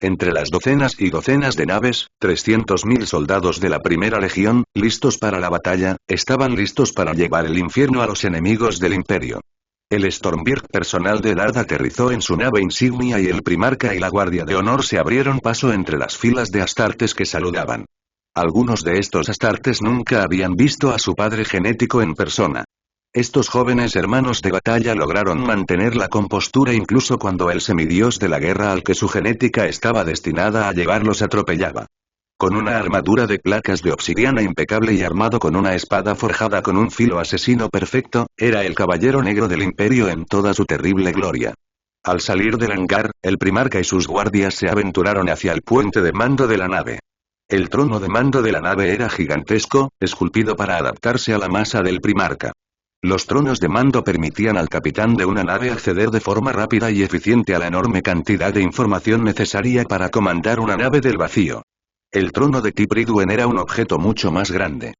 Entre las docenas y docenas de naves, 300.000 soldados de la primera legión, listos para la batalla, estaban listos para llevar el infierno a los enemigos del imperio. El Stormbird personal de Dart aterrizó en su nave insignia y el Primarca y la Guardia de Honor se abrieron paso entre las filas de astartes que saludaban. Algunos de estos astartes nunca habían visto a su padre genético en persona. Estos jóvenes hermanos de batalla lograron mantener la compostura incluso cuando el semidios de la guerra al que su genética estaba destinada a llevar los atropellaba. Con una armadura de placas de obsidiana impecable y armado con una espada forjada con un filo asesino perfecto, era el caballero negro del imperio en toda su terrible gloria. Al salir del hangar, el Primarca y sus guardias se aventuraron hacia el puente de mando de la nave. El trono de mando de la nave era gigantesco, esculpido para adaptarse a la masa del Primarca. Los tronos de mando permitían al capitán de una nave acceder de forma rápida y eficiente a la enorme cantidad de información necesaria para comandar una nave del vacío. El trono de Tipriduen era un objeto mucho más grande.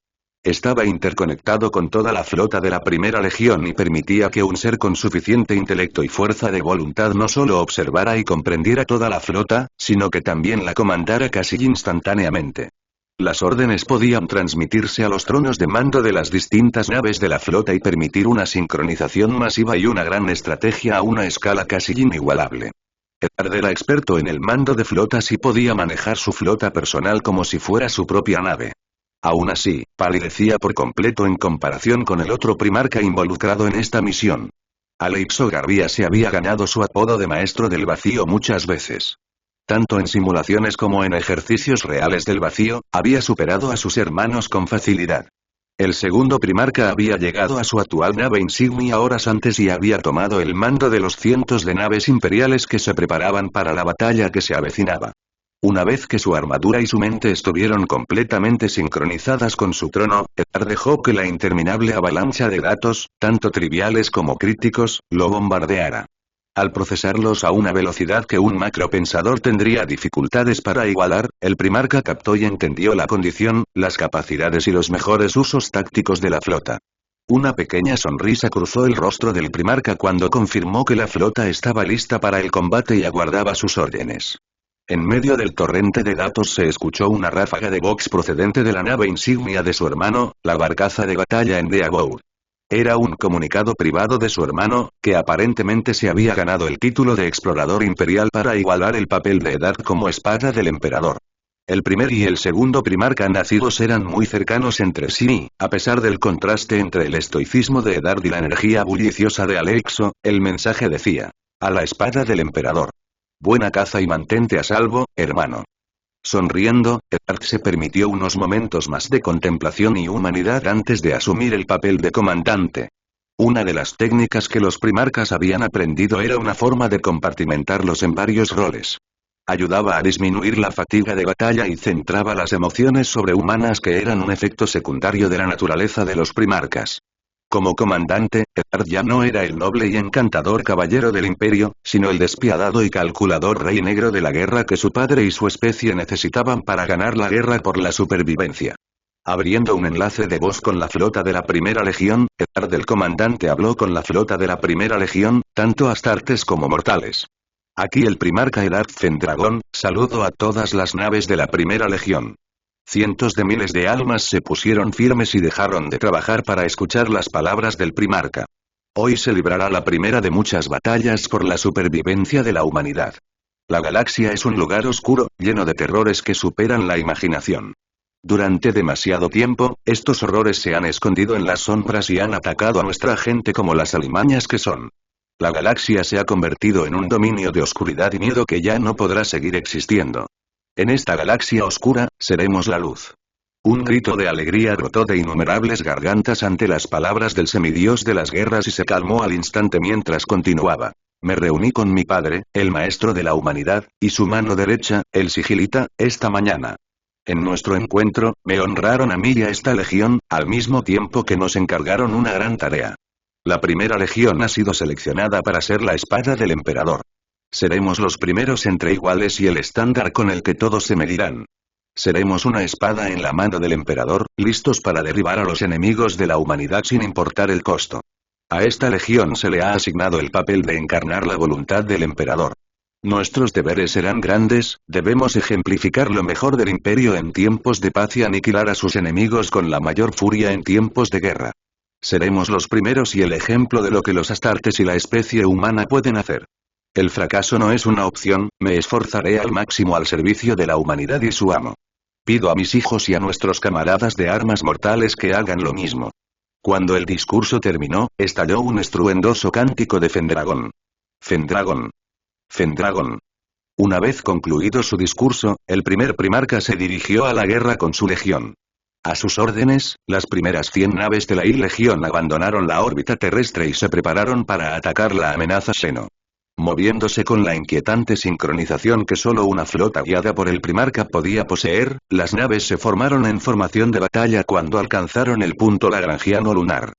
Estaba interconectado con toda la flota de la Primera Legión y permitía que un ser con suficiente intelecto y fuerza de voluntad no solo observara y comprendiera toda la flota, sino que también la comandara casi instantáneamente. Las órdenes podían transmitirse a los tronos de mando de las distintas naves de la flota y permitir una sincronización masiva y una gran estrategia a una escala casi inigualable. Eddard era experto en el mando de flotas y podía manejar su flota personal como si fuera su propia nave. Aún así, palidecía por completo en comparación con el otro Primarca involucrado en esta misión. Aleixo Garvía se había ganado su apodo de Maestro del Vacío muchas veces. Tanto en simulaciones como en ejercicios reales del vacío, había superado a sus hermanos con facilidad. El segundo Primarca había llegado a su actual nave insignia horas antes y había tomado el mando de los cientos de naves imperiales que se preparaban para la batalla que se avecinaba. Una vez que su armadura y su mente estuvieron completamente sincronizadas con su trono, Eddard dejó que la interminable avalancha de datos, tanto triviales como críticos, lo bombardeara. Al procesarlos a una velocidad que un macropensador tendría dificultades para igualar, el Primarca captó y entendió la condición, las capacidades y los mejores usos tácticos de la flota. Una pequeña sonrisa cruzó el rostro del Primarca cuando confirmó que la flota estaba lista para el combate y aguardaba sus órdenes. En medio del torrente de datos se escuchó una ráfaga de vox procedente de la nave insignia de su hermano, la barcaza de batalla en Deabout. Era un comunicado privado de su hermano, que aparentemente se había ganado el título de explorador imperial para igualar el papel de Eddard como espada del emperador. El primer y el segundo Primarca nacidos eran muy cercanos entre sí, a pesar del contraste entre el estoicismo de Eddard y la energía bulliciosa de Aleixo, el mensaje decía: a la espada del emperador. Buena caza y mantente a salvo, hermano. Sonriendo, Eddard se permitió unos momentos más de contemplación y humanidad antes de asumir el papel de comandante. Una de las técnicas que los Primarcas habían aprendido era una forma de compartimentarlos en varios roles. Ayudaba a disminuir la fatiga de batalla y centraba las emociones sobrehumanas que eran un efecto secundario de la naturaleza de los Primarcas. Como comandante, Eddard ya no era el noble y encantador caballero del imperio, sino el despiadado y calculador rey negro de la guerra que su padre y su especie necesitaban para ganar la guerra por la supervivencia. Abriendo un enlace de voz con la flota de la Primera Legión, Eddard el comandante habló con la flota de la Primera Legión, tanto astartes como mortales. Aquí el Primarca Eddard Fendragón, saludo a todas las naves de la Primera Legión. Cientos de miles de almas se pusieron firmes y dejaron de trabajar para escuchar las palabras del Primarca. Hoy se librará la primera de muchas batallas por la supervivencia de la humanidad. La galaxia es un lugar oscuro, lleno de terrores que superan la imaginación. Durante demasiado tiempo, estos horrores se han escondido en las sombras y han atacado a nuestra gente como las alimañas que son. La galaxia se ha convertido en un dominio de oscuridad y miedo que ya no podrá seguir existiendo. En esta galaxia oscura, seremos la luz. Un grito de alegría brotó de innumerables gargantas ante las palabras del semidios de las guerras y se calmó al instante mientras continuaba. Me reuní con mi padre, el maestro de la humanidad, y su mano derecha, el sigilita, esta mañana. En nuestro encuentro, me honraron a mí y a esta legión, al mismo tiempo que nos encargaron una gran tarea. La Primera Legión ha sido seleccionada para ser la espada del emperador. Seremos los primeros entre iguales y el estándar con el que todos se medirán. Seremos una espada en la mano del emperador, listos para derribar a los enemigos de la humanidad sin importar el costo. A esta legión se le ha asignado el papel de encarnar la voluntad del emperador. Nuestros deberes serán grandes, debemos ejemplificar lo mejor del imperio en tiempos de paz y aniquilar a sus enemigos con la mayor furia en tiempos de guerra. Seremos los primeros y el ejemplo de lo que los Astartes y la especie humana pueden hacer. El fracaso no es una opción, me esforzaré al máximo al servicio de la humanidad y su amo. Pido a mis hijos y a nuestros camaradas de armas mortales que hagan lo mismo. Cuando el discurso terminó, estalló un estruendoso cántico de Fendragón. Fendragón. Fendragón. Una vez concluido su discurso, el primer primarca se dirigió a la guerra con su legión. A sus órdenes, las primeras 100 naves de la I-Legión abandonaron la órbita terrestre y se prepararon para atacar la amenaza Xeno. Moviéndose con la inquietante sincronización que solo una flota guiada por el primarca podía poseer, las naves se formaron en formación de batalla cuando alcanzaron el punto lagrangiano lunar.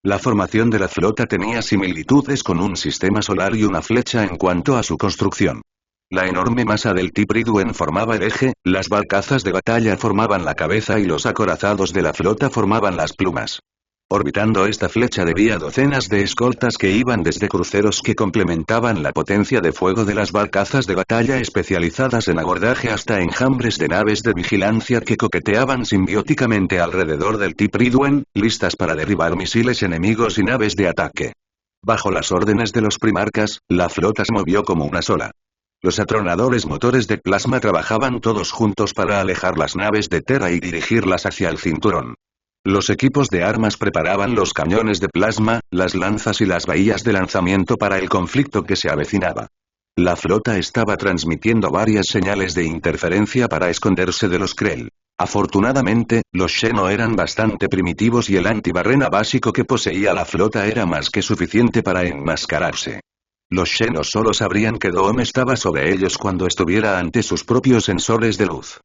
La formación de la flota tenía similitudes con un sistema solar y una flecha en cuanto a su construcción. La enorme masa del Tipriduen formaba el eje, las barcazas de batalla formaban la cabeza y los acorazados de la flota formaban las plumas. Orbitando esta flecha debía docenas de escoltas que iban desde cruceros que complementaban la potencia de fuego de las barcazas de batalla especializadas en abordaje hasta enjambres de naves de vigilancia que coqueteaban simbióticamente alrededor del Tipriduen, listas para derribar misiles enemigos y naves de ataque. Bajo las órdenes de los primarcas, la flota se movió como una sola. Los atronadores motores de plasma trabajaban todos juntos para alejar las naves de Terra y dirigirlas hacia el cinturón. Los equipos de armas preparaban los cañones de plasma, las lanzas y las bahías de lanzamiento para el conflicto que se avecinaba. La flota estaba transmitiendo varias señales de interferencia para esconderse de los Krell. Afortunadamente, los Xeno eran bastante primitivos y el antibarrena básico que poseía la flota era más que suficiente para enmascararse. Los Xeno solo sabrían que Doom estaba sobre ellos cuando estuviera ante sus propios sensores de luz.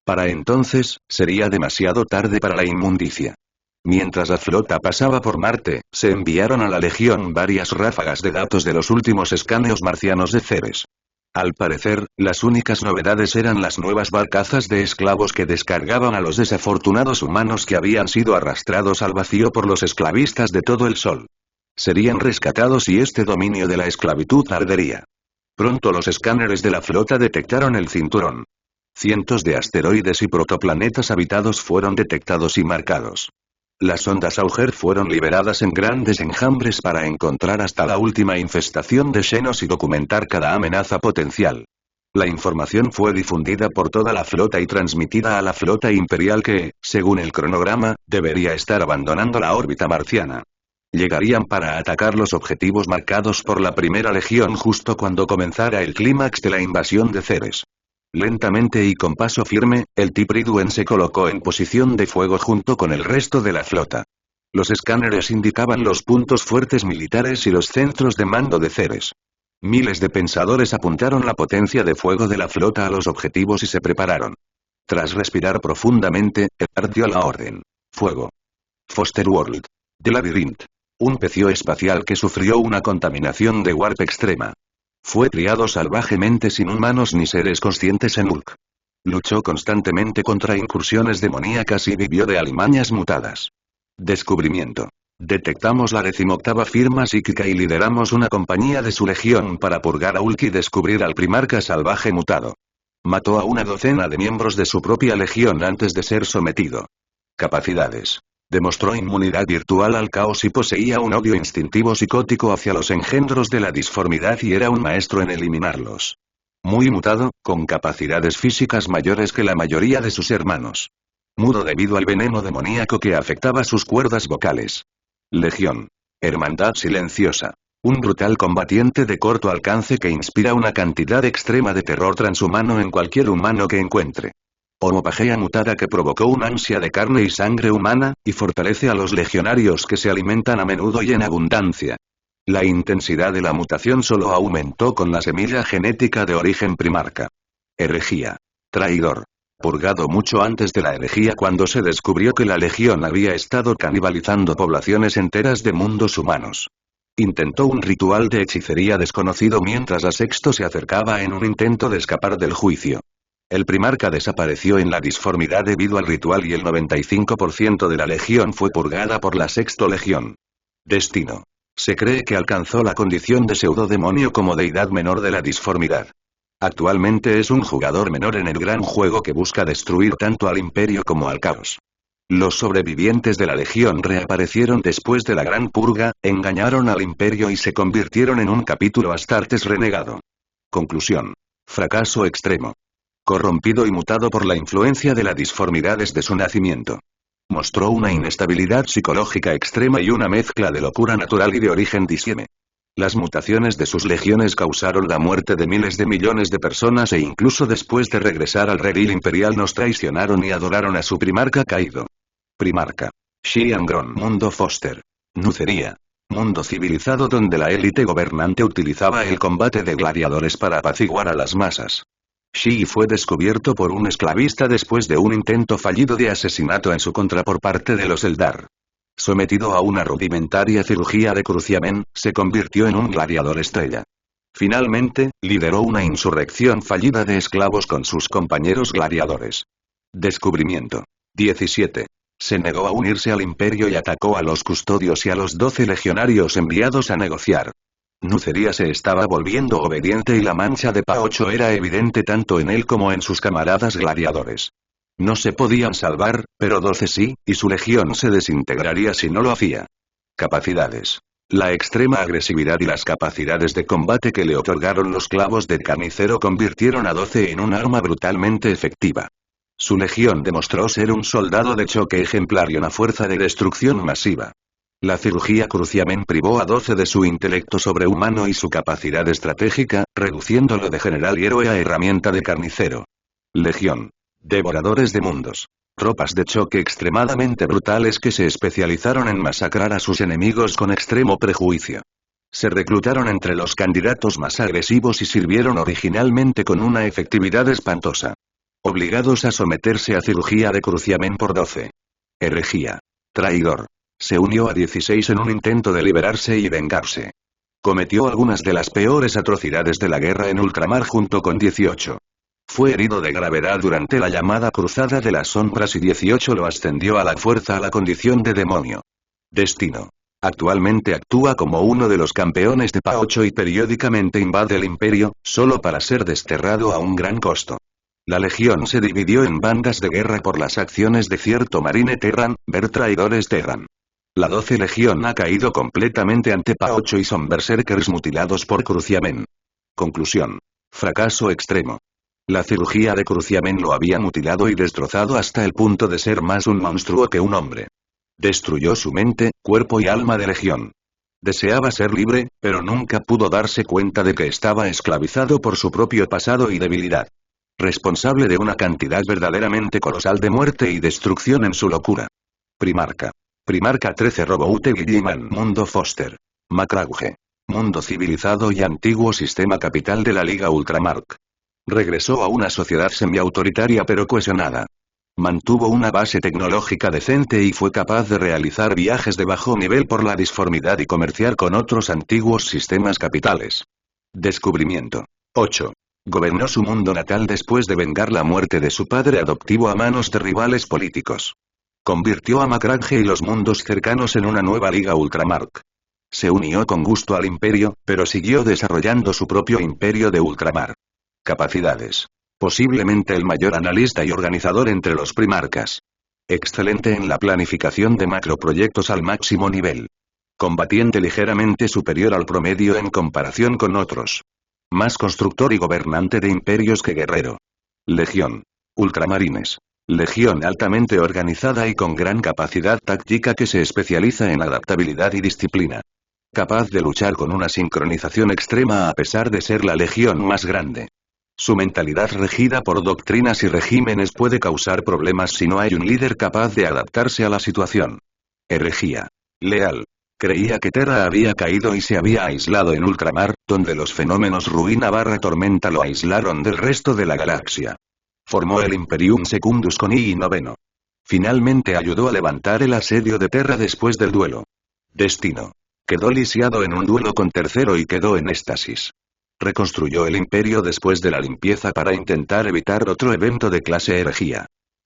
Para entonces, sería demasiado tarde para la inmundicia. Mientras la flota pasaba por Marte, se enviaron a la Legión varias ráfagas de datos de los últimos escaneos marcianos de Ceres. Al parecer, las únicas novedades eran las nuevas barcazas de esclavos que descargaban a los desafortunados humanos que habían sido arrastrados al vacío por los esclavistas de todo el Sol. Serían rescatados y este dominio de la esclavitud ardería. Pronto los escáneres de la flota detectaron el cinturón. Cientos de asteroides y protoplanetas habitados fueron detectados y marcados. Las ondas Auger fueron liberadas en grandes enjambres para encontrar hasta la última infestación de Xenos y documentar cada amenaza potencial. La información fue difundida por toda la flota y transmitida a la flota imperial que, según el cronograma, debería estar abandonando la órbita marciana. Llegarían para atacar los objetivos marcados por la primera legión justo cuando comenzara el clímax de la invasión de Ceres. Lentamente y con paso firme, el Tipriduen se colocó en posición de fuego junto con el resto de la flota. Los escáneres indicaban los puntos fuertes militares y los centros de mando de Ceres. Miles de pensadores apuntaron la potencia de fuego de la flota a los objetivos y se prepararon. Tras respirar profundamente, Edard dio la orden. Fuego. Foster World. The Labyrinth. Un pecio espacial que sufrió una contaminación de warp extrema. Fue criado salvajemente sin humanos ni seres conscientes en Ulk. Luchó constantemente contra incursiones demoníacas y vivió de alimañas mutadas. Descubrimiento. Detectamos la 18ª firma psíquica y lideramos una compañía de su legión para purgar a Ulk y descubrir al primarca salvaje mutado. Mató a una docena de miembros de su propia legión antes de ser sometido. Capacidades. Demostró inmunidad virtual al caos y poseía un odio instintivo psicótico hacia los engendros de la disformidad y era un maestro en eliminarlos. Muy mutado, con capacidades físicas mayores que la mayoría de sus hermanos. Mudo debido al veneno demoníaco que afectaba sus cuerdas vocales. Legión. Hermandad silenciosa. Un brutal combatiente de corto alcance que inspira una cantidad extrema de terror transhumano en cualquier humano que encuentre. Homopagea mutada que provocó una ansia de carne y sangre humana, y fortalece a los legionarios que se alimentan a menudo y en abundancia. La intensidad de la mutación solo aumentó con la semilla genética de origen primarca. Herejía. Traidor. Purgado mucho antes de la herejía cuando se descubrió que la legión había estado canibalizando poblaciones enteras de mundos humanos. Intentó un ritual de hechicería desconocido mientras a Sexto se acercaba en un intento de escapar del juicio. El primarca desapareció en la disformidad debido al ritual y el 95% de la legión fue purgada por la Sexto Legión. Destino. Se cree que alcanzó la condición de pseudodemonio como deidad menor de la disformidad. Actualmente es un jugador menor en el gran juego que busca destruir tanto al Imperio como al Caos. Los sobrevivientes de la Legión reaparecieron después de la Gran Purga, engañaron al Imperio y se convirtieron en un capítulo Astartes renegado. Conclusión. Fracaso extremo. Corrompido y mutado por la influencia de la disformidad desde su nacimiento. Mostró una inestabilidad psicológica extrema y una mezcla de locura natural y de origen disieme. Las mutaciones de sus legiones causaron la muerte de miles de millones de personas e incluso después de regresar al redil imperial nos traicionaron y adoraron a su primarca caído. Primarca. Xiangron. Mundo Foster. Nucería. Mundo civilizado donde la élite gobernante utilizaba el combate de gladiadores para apaciguar a las masas. Shi fue descubierto por un esclavista después de un intento fallido de asesinato en su contra por parte de los Eldar. Sometido a una rudimentaria cirugía de cruciamen, se convirtió en un gladiador estrella. Finalmente, lideró una insurrección fallida de esclavos con sus compañeros gladiadores. Descubrimiento. 17. Se negó a unirse al imperio y atacó a los custodios y a los 12 legionarios enviados a negociar. Nucería se estaba volviendo obediente y la mancha de Pa-8 era evidente tanto en él como en sus camaradas gladiadores. No se podían salvar, pero 12 sí, y su legión se desintegraría si no lo hacía. Capacidades. La extrema agresividad y las capacidades de combate que le otorgaron los clavos de carnicero convirtieron a 12 en un arma brutalmente efectiva. Su legión demostró ser un soldado de choque ejemplar y una fuerza de destrucción masiva. La cirugía cruciamen privó a 12 de su intelecto sobrehumano y su capacidad estratégica, reduciéndolo de general y héroe a herramienta de carnicero. Legión. Devoradores de mundos. Tropas de choque extremadamente brutales que se especializaron en masacrar a sus enemigos con extremo prejuicio. Se reclutaron entre los candidatos más agresivos y sirvieron originalmente con una efectividad espantosa. Obligados a someterse a cirugía de cruciamen por 12. Herejía. Traidor. Se unió a 16 en un intento de liberarse y vengarse. Cometió algunas de las peores atrocidades de la guerra en ultramar junto con 18. Fue herido de gravedad durante la llamada Cruzada de las Sombras y 18 lo ascendió a la fuerza a la condición de demonio. Destino. Actualmente actúa como uno de los campeones de Pa-8 y periódicamente invade el imperio, solo para ser desterrado a un gran costo. La legión se dividió en bandas de guerra por las acciones de cierto Marine Terran, ver traidores Terran. La 12 legión ha caído completamente ante Pa-8 y son berserkers mutilados por cruciamen. Conclusión. Fracaso extremo. La cirugía de cruciamen lo había mutilado y destrozado hasta el punto de ser más un monstruo que un hombre. Destruyó su mente, cuerpo y alma de legión. Deseaba ser libre, pero nunca pudo darse cuenta de que estaba esclavizado por su propio pasado y debilidad. Responsable de una cantidad verdaderamente colosal de muerte y destrucción en su locura. Primarca. Primarca 13 Roboute Guilliman. Mundo Foster. Macrauge. Mundo civilizado y antiguo sistema capital de la Liga Ultramark. Regresó a una sociedad semi-autoritaria pero cohesionada. Mantuvo una base tecnológica decente y fue capaz de realizar viajes de bajo nivel por la disformidad y comerciar con otros antiguos sistemas capitales. Descubrimiento. 8. Gobernó su mundo natal después de vengar la muerte de su padre adoptivo a manos de rivales políticos. Convirtió a Macrauge y los mundos cercanos en una nueva Liga Ultramark. Se unió con gusto al imperio, pero siguió desarrollando su propio imperio de ultramar. Capacidades. Posiblemente el mayor analista y organizador entre los primarcas. Excelente en la planificación de macroproyectos al máximo nivel. Combatiente ligeramente superior al promedio en comparación con otros. Más constructor y gobernante de imperios que guerrero. Legión. Ultramarines. Legión altamente organizada y con gran capacidad táctica que se especializa en adaptabilidad y disciplina. Capaz de luchar con una sincronización extrema a pesar de ser la legión más grande. Su mentalidad regida por doctrinas y regímenes puede causar problemas si no hay un líder capaz de adaptarse a la situación. Herejía. Leal. Creía que Terra había caído y se había aislado en ultramar, donde los fenómenos ruina/tormenta lo aislaron del resto de la galaxia. Formó el Imperium Secundus con I noveno. Finalmente ayudó a levantar el asedio de Terra después del duelo. Destino. Quedó lisiado en un duelo con tercero y quedó en éxtasis. Reconstruyó el imperio después de la limpieza para intentar evitar otro evento de clase herejía.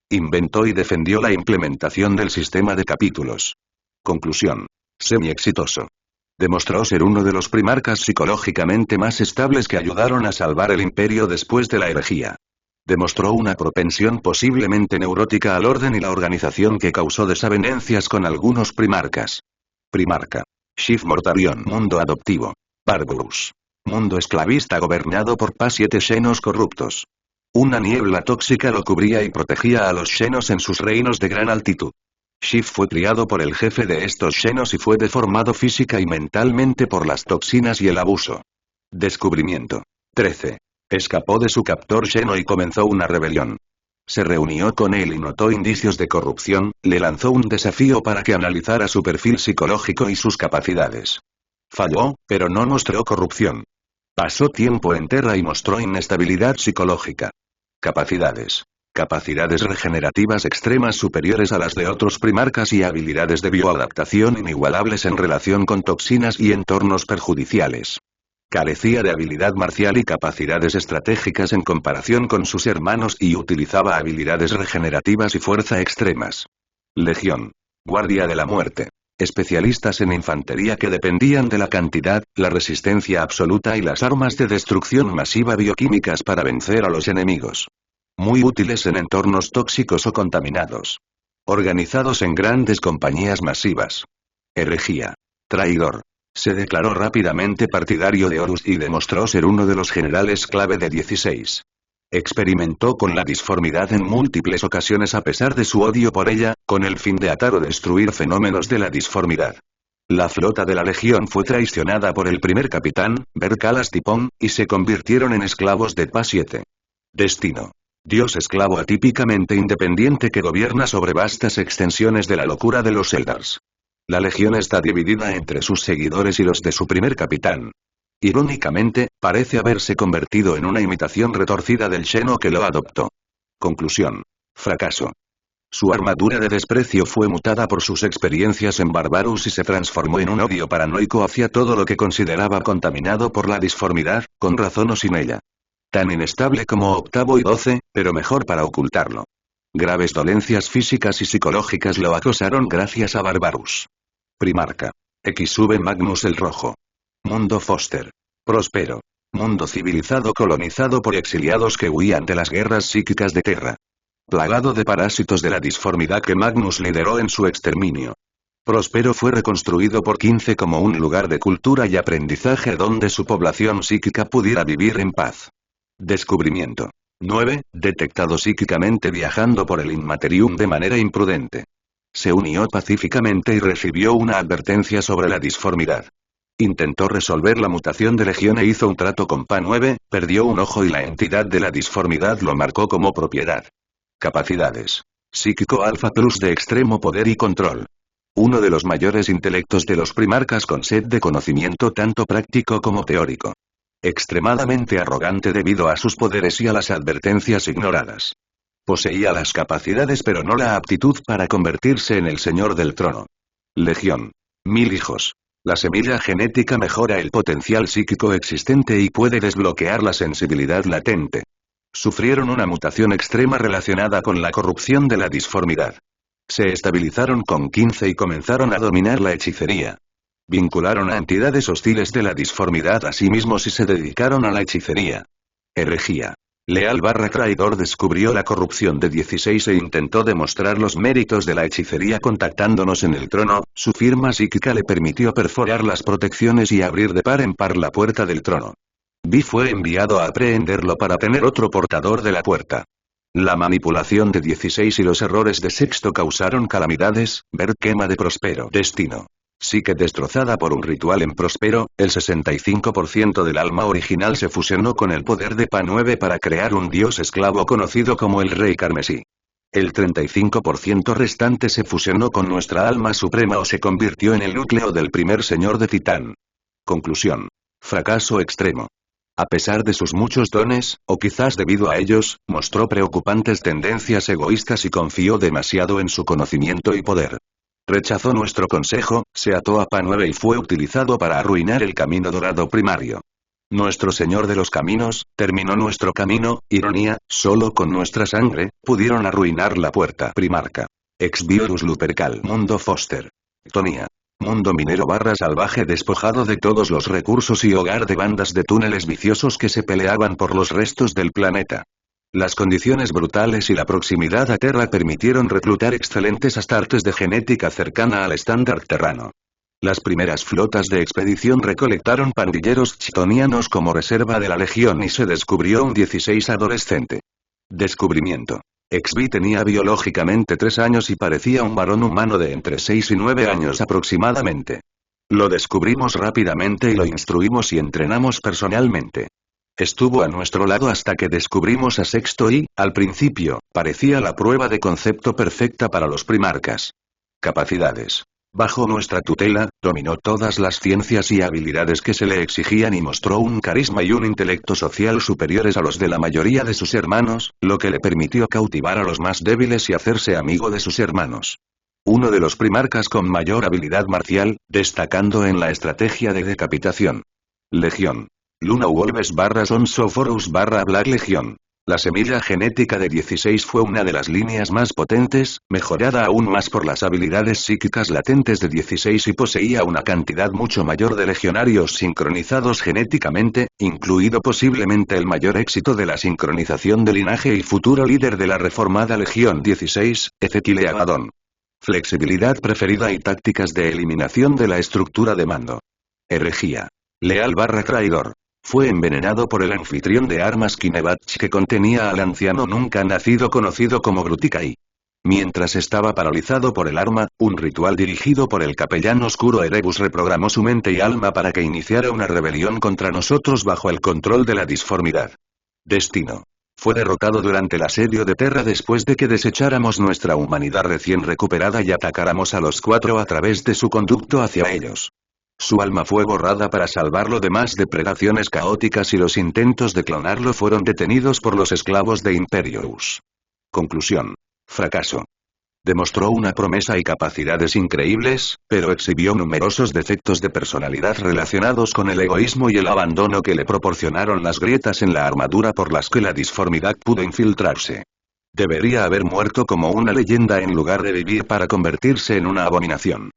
Inventó y defendió la implementación del sistema de capítulos. Conclusión. Semi-exitoso. Demostró ser uno de los primarcas psicológicamente más estables que ayudaron a salvar el imperio después de la herejía. Demostró una propensión posiblemente neurótica al orden y la organización que causó desavenencias con algunos primarcas. Primarca. Shiv Mortarion. Mundo adoptivo. Barbarus. Mundo esclavista gobernado por Pa-7 Xenos corruptos. Una niebla tóxica lo cubría y protegía a los Xenos en sus reinos de gran altitud. Shiv fue criado por el jefe de estos Xenos y fue deformado física y mentalmente por las toxinas y el abuso. Descubrimiento. 13. Escapó de su captor Xeno y comenzó una rebelión. Se reunió con él y notó indicios de corrupción, le lanzó un desafío para que analizara su perfil psicológico y sus capacidades. Falló, pero no mostró corrupción. Pasó tiempo en Terra y mostró inestabilidad psicológica. Capacidades. Capacidades regenerativas extremas superiores a las de otros primarcas y habilidades de bioadaptación inigualables en relación con toxinas y entornos perjudiciales. Carecía de habilidad marcial y capacidades estratégicas en comparación con sus hermanos y utilizaba habilidades regenerativas y fuerza extremas. Legión. Guardia de la Muerte. Especialistas en infantería que dependían de la cantidad, la resistencia absoluta y las armas de destrucción masiva bioquímicas para vencer a los enemigos. Muy útiles en entornos tóxicos o contaminados. Organizados en grandes compañías masivas. Herejía. Traidor. Se declaró rápidamente partidario de Horus y demostró ser uno de los generales clave de 16. Experimentó con la disformidad en múltiples ocasiones a pesar de su odio por ella, con el fin de atar o destruir fenómenos de la disformidad. La flota de la Legión fue traicionada por el primer capitán, Berkalas Tipón, y se convirtieron en esclavos de Pa-7. Destino. Dios esclavo atípicamente independiente que gobierna sobre vastas extensiones de la locura de los Eldars. La Legión está dividida entre sus seguidores y los de su primer capitán. Irónicamente, parece haberse convertido en una imitación retorcida del Xeno que lo adoptó. Conclusión. Fracaso. Su armadura de desprecio fue mutada por sus experiencias en Barbarus y se transformó en un odio paranoico hacia todo lo que consideraba contaminado por la disformidad, con razón o sin ella. Tan inestable como octavo y 12, pero mejor para ocultarlo. Graves dolencias físicas y psicológicas lo acosaron gracias a Barbarus. Primarca. XV Magnus el Rojo. Mundo Foster. Próspero. Mundo civilizado colonizado por exiliados que huían de las guerras psíquicas de Terra. Plagado de parásitos de la disformidad que Magnus lideró en su exterminio. Próspero fue reconstruido por 15 como un lugar de cultura y aprendizaje donde su población psíquica pudiera vivir en paz. Descubrimiento. 9. Detectado psíquicamente viajando por el Inmaterium de manera imprudente. Se unió pacíficamente y recibió una advertencia sobre la disformidad. Intentó resolver la mutación de Legión e hizo un trato con Pa-9, perdió un ojo y la entidad de la disformidad lo marcó como propiedad. Capacidades. Psíquico Alpha Plus de extremo poder y control. Uno de los mayores intelectos de los primarcas con sed de conocimiento tanto práctico como teórico. Extremadamente arrogante debido a sus poderes y a las advertencias ignoradas. Poseía las capacidades pero no la aptitud para convertirse en el señor del trono. Legión. 1000 hijos. La semilla genética mejora el potencial psíquico existente y puede desbloquear la sensibilidad latente. Sufrieron una mutación extrema relacionada con la corrupción de la disformidad. Se estabilizaron con 15 y comenzaron a dominar la hechicería. Vincularon a entidades hostiles de la disformidad a sí mismos y se dedicaron a la hechicería. Herejía. Leal / traidor descubrió la corrupción de 16 e intentó demostrar los méritos de la hechicería contactándonos en el trono, su firma psíquica le permitió perforar las protecciones y abrir de par en par la puerta del trono. Vi fue enviado a aprehenderlo para tener otro portador de la puerta. La manipulación de 16 y los errores de Sexto causaron calamidades, ver quema de Próspero. Destino. Psique destrozada por un ritual en Próspero, el 65% del alma original se fusionó con el poder de Pa-9 para crear un dios esclavo conocido como el Rey Carmesí. El 35% restante se fusionó con nuestra alma suprema o se convirtió en el núcleo del primer señor de Titán. Conclusión. Fracaso extremo. A pesar de sus muchos dones, o quizás debido a ellos, mostró preocupantes tendencias egoístas y confió demasiado en su conocimiento y poder. Rechazó nuestro consejo, se ató a Pa-9 y fue utilizado para arruinar el camino dorado primario. Nuestro Señor de los Caminos, terminó nuestro camino, ironía, solo con nuestra sangre, pudieron arruinar la puerta primarca. Ex-Virus Lupercal. Mundo Foster. Tonía. Mundo minero / salvaje despojado de todos los recursos y hogar de bandas de túneles viciosos que se peleaban por los restos del planeta. Las condiciones brutales y la proximidad a Terra permitieron reclutar excelentes astartes de genética cercana al estándar terrano. Las primeras flotas de expedición recolectaron pandilleros chthonianos como reserva de la legión y se descubrió un 16 adolescente. Descubrimiento. XB tenía biológicamente 3 años y parecía un varón humano de entre 6 y 9 años aproximadamente. Lo descubrimos rápidamente y lo instruimos y entrenamos personalmente. Estuvo a nuestro lado hasta que descubrimos a Sexto y, al principio, parecía la prueba de concepto perfecta para los primarcas. Capacidades. Bajo nuestra tutela, dominó todas las ciencias y habilidades que se le exigían y mostró un carisma y un intelecto social superiores a los de la mayoría de sus hermanos, lo que le permitió cautivar a los más débiles y hacerse amigo de sus hermanos. Uno de los primarcas con mayor habilidad marcial, destacando en la estrategia de decapitación. Legión. Luna Wolves Sons of Horus Black Legion. La semilla genética de 16 fue una de las líneas más potentes, mejorada aún más por las habilidades psíquicas latentes de 16 y poseía una cantidad mucho mayor de legionarios sincronizados genéticamente, incluido posiblemente el mayor éxito de la sincronización de linaje y futuro líder de la reformada Legión 16, Ezequiel Abaddon. Flexibilidad preferida y tácticas de eliminación de la estructura de mando. Herejía. Leal traidor. Fue envenenado por el anfitrión de armas Kinebach que contenía al anciano nunca nacido conocido como Grutikai. Mientras estaba paralizado por el arma, un ritual dirigido por el capellán oscuro Erebus reprogramó su mente y alma para que iniciara una rebelión contra nosotros bajo el control de la disformidad. Destino. Fue derrotado durante el asedio de Terra después de que desecháramos nuestra humanidad recién recuperada y atacáramos a los 4 a través de su conducto hacia ellos. Su alma fue borrada para salvarlo de más depredaciones caóticas y los intentos de clonarlo fueron detenidos por los esclavos de Imperius. Conclusión. Fracaso. Demostró una promesa y capacidades increíbles, pero exhibió numerosos defectos de personalidad relacionados con el egoísmo y el abandono que le proporcionaron las grietas en la armadura por las que la disformidad pudo infiltrarse. Debería haber muerto como una leyenda en lugar de vivir para convertirse en una abominación.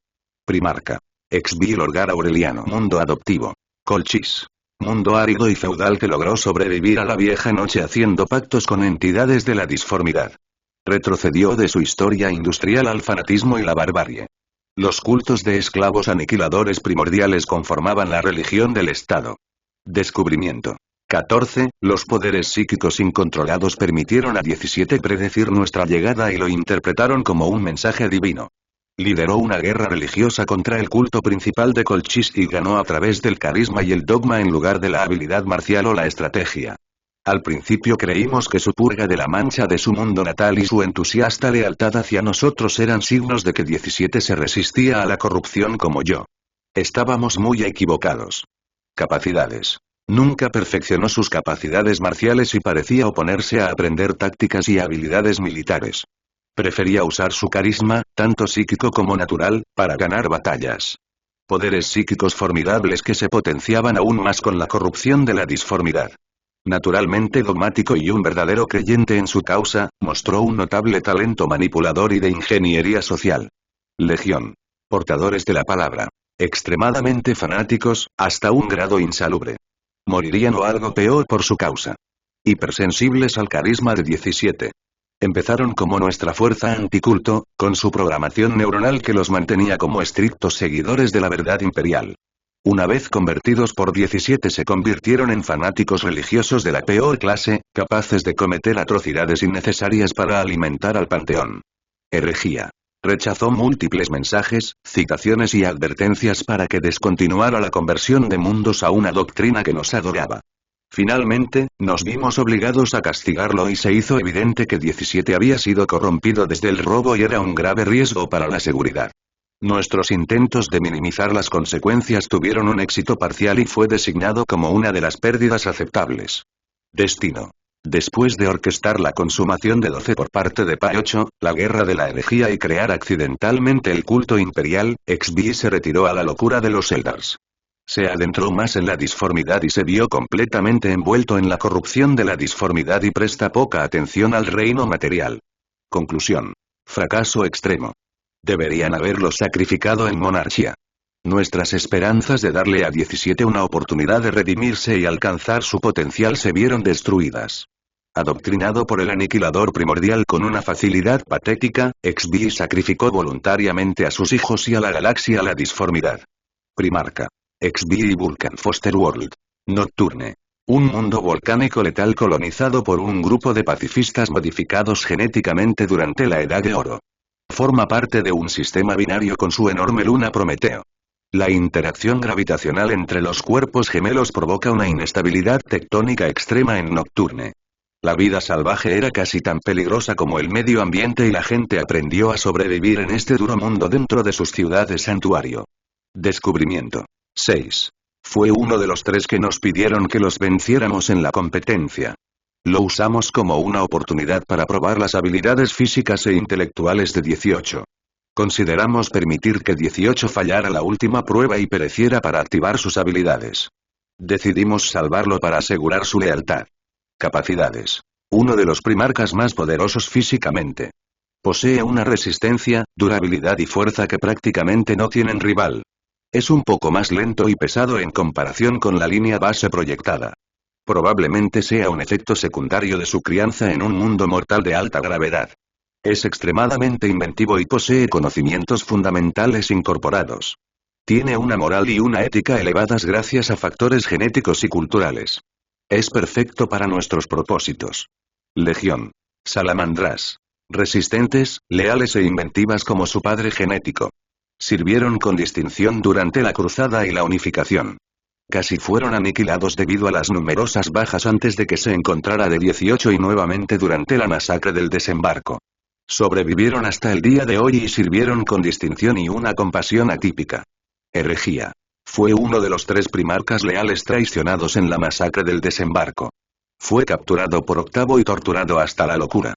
Primarca. XB Lorgar Aureliano. Mundo adoptivo. Colchis. Mundo árido y feudal que logró sobrevivir a la vieja noche haciendo pactos con entidades de la disformidad. Retrocedió de su historia industrial al fanatismo y la barbarie. Los cultos de esclavos aniquiladores primordiales conformaban la religión del Estado. Descubrimiento. 14. Los poderes psíquicos incontrolados permitieron a 17 predecir nuestra llegada y lo interpretaron como un mensaje divino. Lideró una guerra religiosa contra el culto principal de Colchis y ganó a través del carisma y el dogma en lugar de la habilidad marcial o la estrategia. Al principio creímos que su purga de la mancha de su mundo natal y su entusiasta lealtad hacia nosotros eran signos de que 17 se resistía a la corrupción como yo. Estábamos muy equivocados. Capacidades. Nunca perfeccionó sus capacidades marciales y parecía oponerse a aprender tácticas y habilidades militares. Prefería usar su carisma, tanto psíquico como natural, para ganar batallas. Poderes psíquicos formidables que se potenciaban aún más con la corrupción de la disformidad. Naturalmente dogmático y un verdadero creyente en su causa, mostró un notable talento manipulador y de ingeniería social. Legión. Portadores de la palabra. Extremadamente fanáticos, hasta un grado insalubre. Morirían o algo peor por su causa. Hipersensibles al carisma de 17. Empezaron como nuestra fuerza anticulto, con su programación neuronal que los mantenía como estrictos seguidores de la verdad imperial. Una vez convertidos por 17 se convirtieron en fanáticos religiosos de la peor clase, capaces de cometer atrocidades innecesarias para alimentar al panteón. Herejía. Rechazó múltiples mensajes, citaciones y advertencias para que descontinuara la conversión de mundos a una doctrina que nos adoraba. Finalmente, nos vimos obligados a castigarlo y se hizo evidente que 17 había sido corrompido desde el robo y era un grave riesgo para la seguridad. Nuestros intentos de minimizar las consecuencias tuvieron un éxito parcial y fue designado como una de las pérdidas aceptables. Destino. Después de orquestar la consumación de 12 por parte de Pai 8, la guerra de la herejía y crear accidentalmente el culto imperial, XB se retiró a la locura de los Eldars. Se adentró más en la disformidad y se vio completamente envuelto en la corrupción de la disformidad y presta poca atención al reino material. Conclusión. Fracaso extremo. Deberían haberlo sacrificado en monarquía. Nuestras esperanzas de darle a 17 una oportunidad de redimirse y alcanzar su potencial se vieron destruidas. Adoctrinado por el aniquilador primordial con una facilidad patética, XB sacrificó voluntariamente a sus hijos y a la galaxia a la disformidad. Primarca. XB y Vulcan Foster World. Nocturne. Un mundo volcánico letal colonizado por un grupo de pacifistas modificados genéticamente durante la Edad de Oro. Forma parte de un sistema binario con su enorme luna Prometeo. La interacción gravitacional entre los cuerpos gemelos provoca una inestabilidad tectónica extrema en Nocturne. La vida salvaje era casi tan peligrosa como el medio ambiente y la gente aprendió a sobrevivir en este duro mundo dentro de sus ciudades santuario. Descubrimiento. 6. Fue uno de los 3 que nos pidieron que los venciéramos en la competencia. Lo usamos como una oportunidad para probar las habilidades físicas e intelectuales de 18. Consideramos permitir que 18 fallara la última prueba y pereciera para activar sus habilidades. Decidimos salvarlo para asegurar su lealtad. Capacidades. Uno de los primarcas más poderosos físicamente. Posee una resistencia, durabilidad y fuerza que prácticamente no tienen rival. Es un poco más lento y pesado en comparación con la línea base proyectada. Probablemente sea un efecto secundario de su crianza en un mundo mortal de alta gravedad. Es extremadamente inventivo y posee conocimientos fundamentales incorporados. Tiene una moral y una ética elevadas gracias a factores genéticos y culturales. Es perfecto para nuestros propósitos. Legión. Salamandras. Resistentes, leales e inventivas como su padre genético. Sirvieron con distinción durante la Cruzada y la Unificación. Casi fueron aniquilados debido a las numerosas bajas antes de que se encontrara de 18 y nuevamente durante la masacre del desembarco. Sobrevivieron hasta el día de hoy y sirvieron con distinción y una compasión atípica. Herejía. Fue uno de los 3 primarcas leales traicionados en la masacre del desembarco. Fue capturado por Octavo y torturado hasta la locura.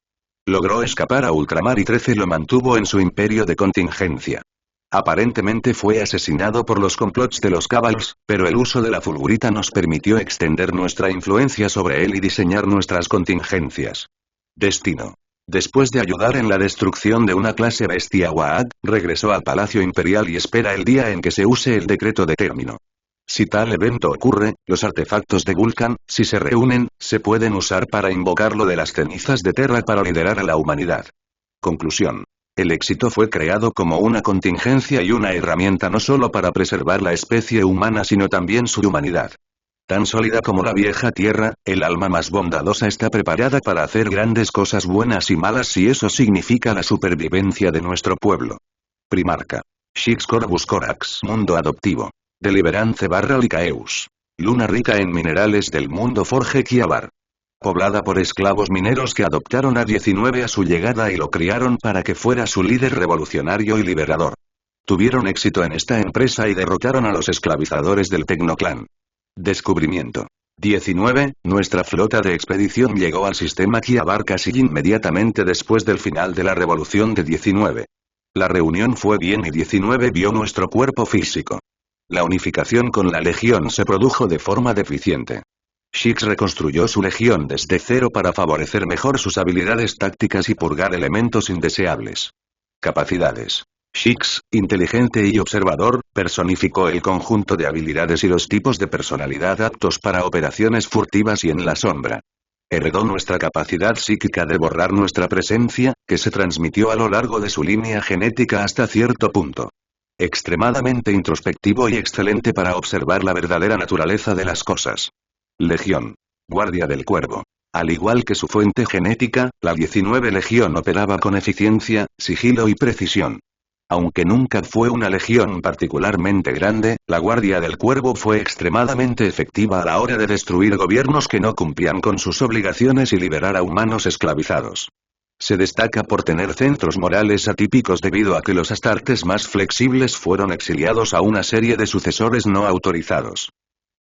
Logró escapar a ultramar y 13 lo mantuvo en su imperio de contingencia. Aparentemente fue asesinado por los complots de los Cabals, pero el uso de la fulgurita nos permitió extender nuestra influencia sobre él y diseñar nuestras contingencias. Destino. Después de ayudar en la destrucción de una clase bestia Waad, regresó al Palacio Imperial y espera el día en que se use el decreto de término. Si tal evento ocurre, los artefactos de Vulcan, si se reúnen, se pueden usar para invocar lo de las cenizas de Terra para liderar a la humanidad. Conclusión. El éxito fue creado como una contingencia y una herramienta no solo para preservar la especie humana sino también su humanidad. Tan sólida como la vieja tierra, el alma más bondadosa está preparada para hacer grandes cosas buenas y malas si eso significa la supervivencia de nuestro pueblo. Primarca. Shix Corvus Corax. Mundo adoptivo. Deliverance barra Licaeus. Luna rica en minerales del mundo Forge Kiabar. Poblada por esclavos mineros que adoptaron a 19 a su llegada y lo criaron para que fuera su líder revolucionario y liberador. Tuvieron éxito en esta empresa y derrotaron a los esclavizadores del Tecnoclan. Descubrimiento. 19. Nuestra flota de expedición llegó al sistema Kiabar casi inmediatamente después del final de la revolución de 19. La reunión fue bien y 19 vio nuestro cuerpo físico. La unificación con la Legión se produjo de forma deficiente. Shix reconstruyó su legión desde cero para favorecer mejor sus habilidades tácticas y purgar elementos indeseables. Capacidades. Shix, inteligente y observador, personificó el conjunto de habilidades y los tipos de personalidad aptos para operaciones furtivas y en la sombra. Heredó nuestra capacidad psíquica de borrar nuestra presencia, que se transmitió a lo largo de su línea genética hasta cierto punto. Extremadamente introspectivo y excelente para observar la verdadera naturaleza de las cosas. Legión. Guardia del Cuervo. Al igual que su fuente genética, la 19 Legión operaba con eficiencia, sigilo y precisión. Aunque nunca fue una legión particularmente grande, la Guardia del Cuervo fue extremadamente efectiva a la hora de destruir gobiernos que no cumplían con sus obligaciones y liberar a humanos esclavizados. Se destaca por tener centros morales atípicos debido a que los astartes más flexibles fueron exiliados a una serie de sucesores no autorizados.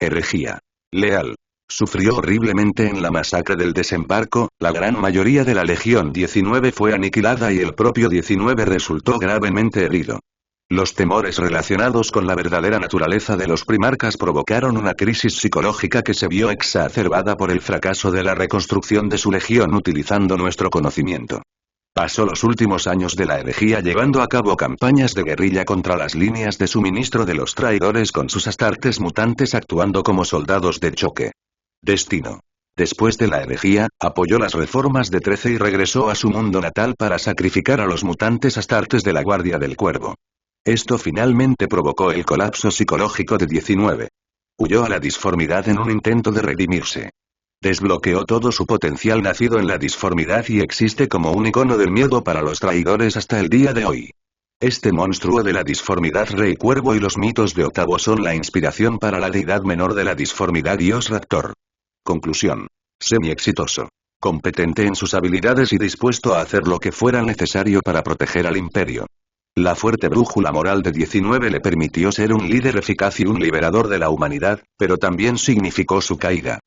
Herejía. Leal. Sufrió horriblemente en la masacre del desembarco, la gran mayoría de la Legión 19 fue aniquilada y el propio 19 resultó gravemente herido. Los temores relacionados con la verdadera naturaleza de los primarcas provocaron una crisis psicológica que se vio exacerbada por el fracaso de la reconstrucción de su legión utilizando nuestro conocimiento. Pasó los últimos años de la herejía llevando a cabo campañas de guerrilla contra las líneas de suministro de los traidores con sus astartes mutantes actuando como soldados de choque. Destino. Después de la herejía, apoyó las reformas de 13 y regresó a su mundo natal para sacrificar a los mutantes astartes de la Guardia del Cuervo. Esto finalmente provocó el colapso psicológico de 19. Huyó a la disformidad en un intento de redimirse. Desbloqueó todo su potencial nacido en la disformidad y existe como un icono del miedo para los traidores hasta el día de hoy. Este monstruo de la disformidad Rey Cuervo y los mitos de Octavo son la inspiración para la deidad menor de la disformidad Dios Raptor. Conclusión. Semi-exitoso. Competente en sus habilidades y dispuesto a hacer lo que fuera necesario para proteger al imperio. La fuerte brújula moral de 19 le permitió ser un líder eficaz y un liberador de la humanidad, pero también significó su caída.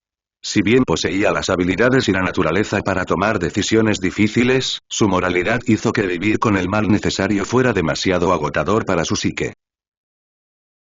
Si bien poseía las habilidades y la naturaleza para tomar decisiones difíciles, su moralidad hizo que vivir con el mal necesario fuera demasiado agotador para su psique.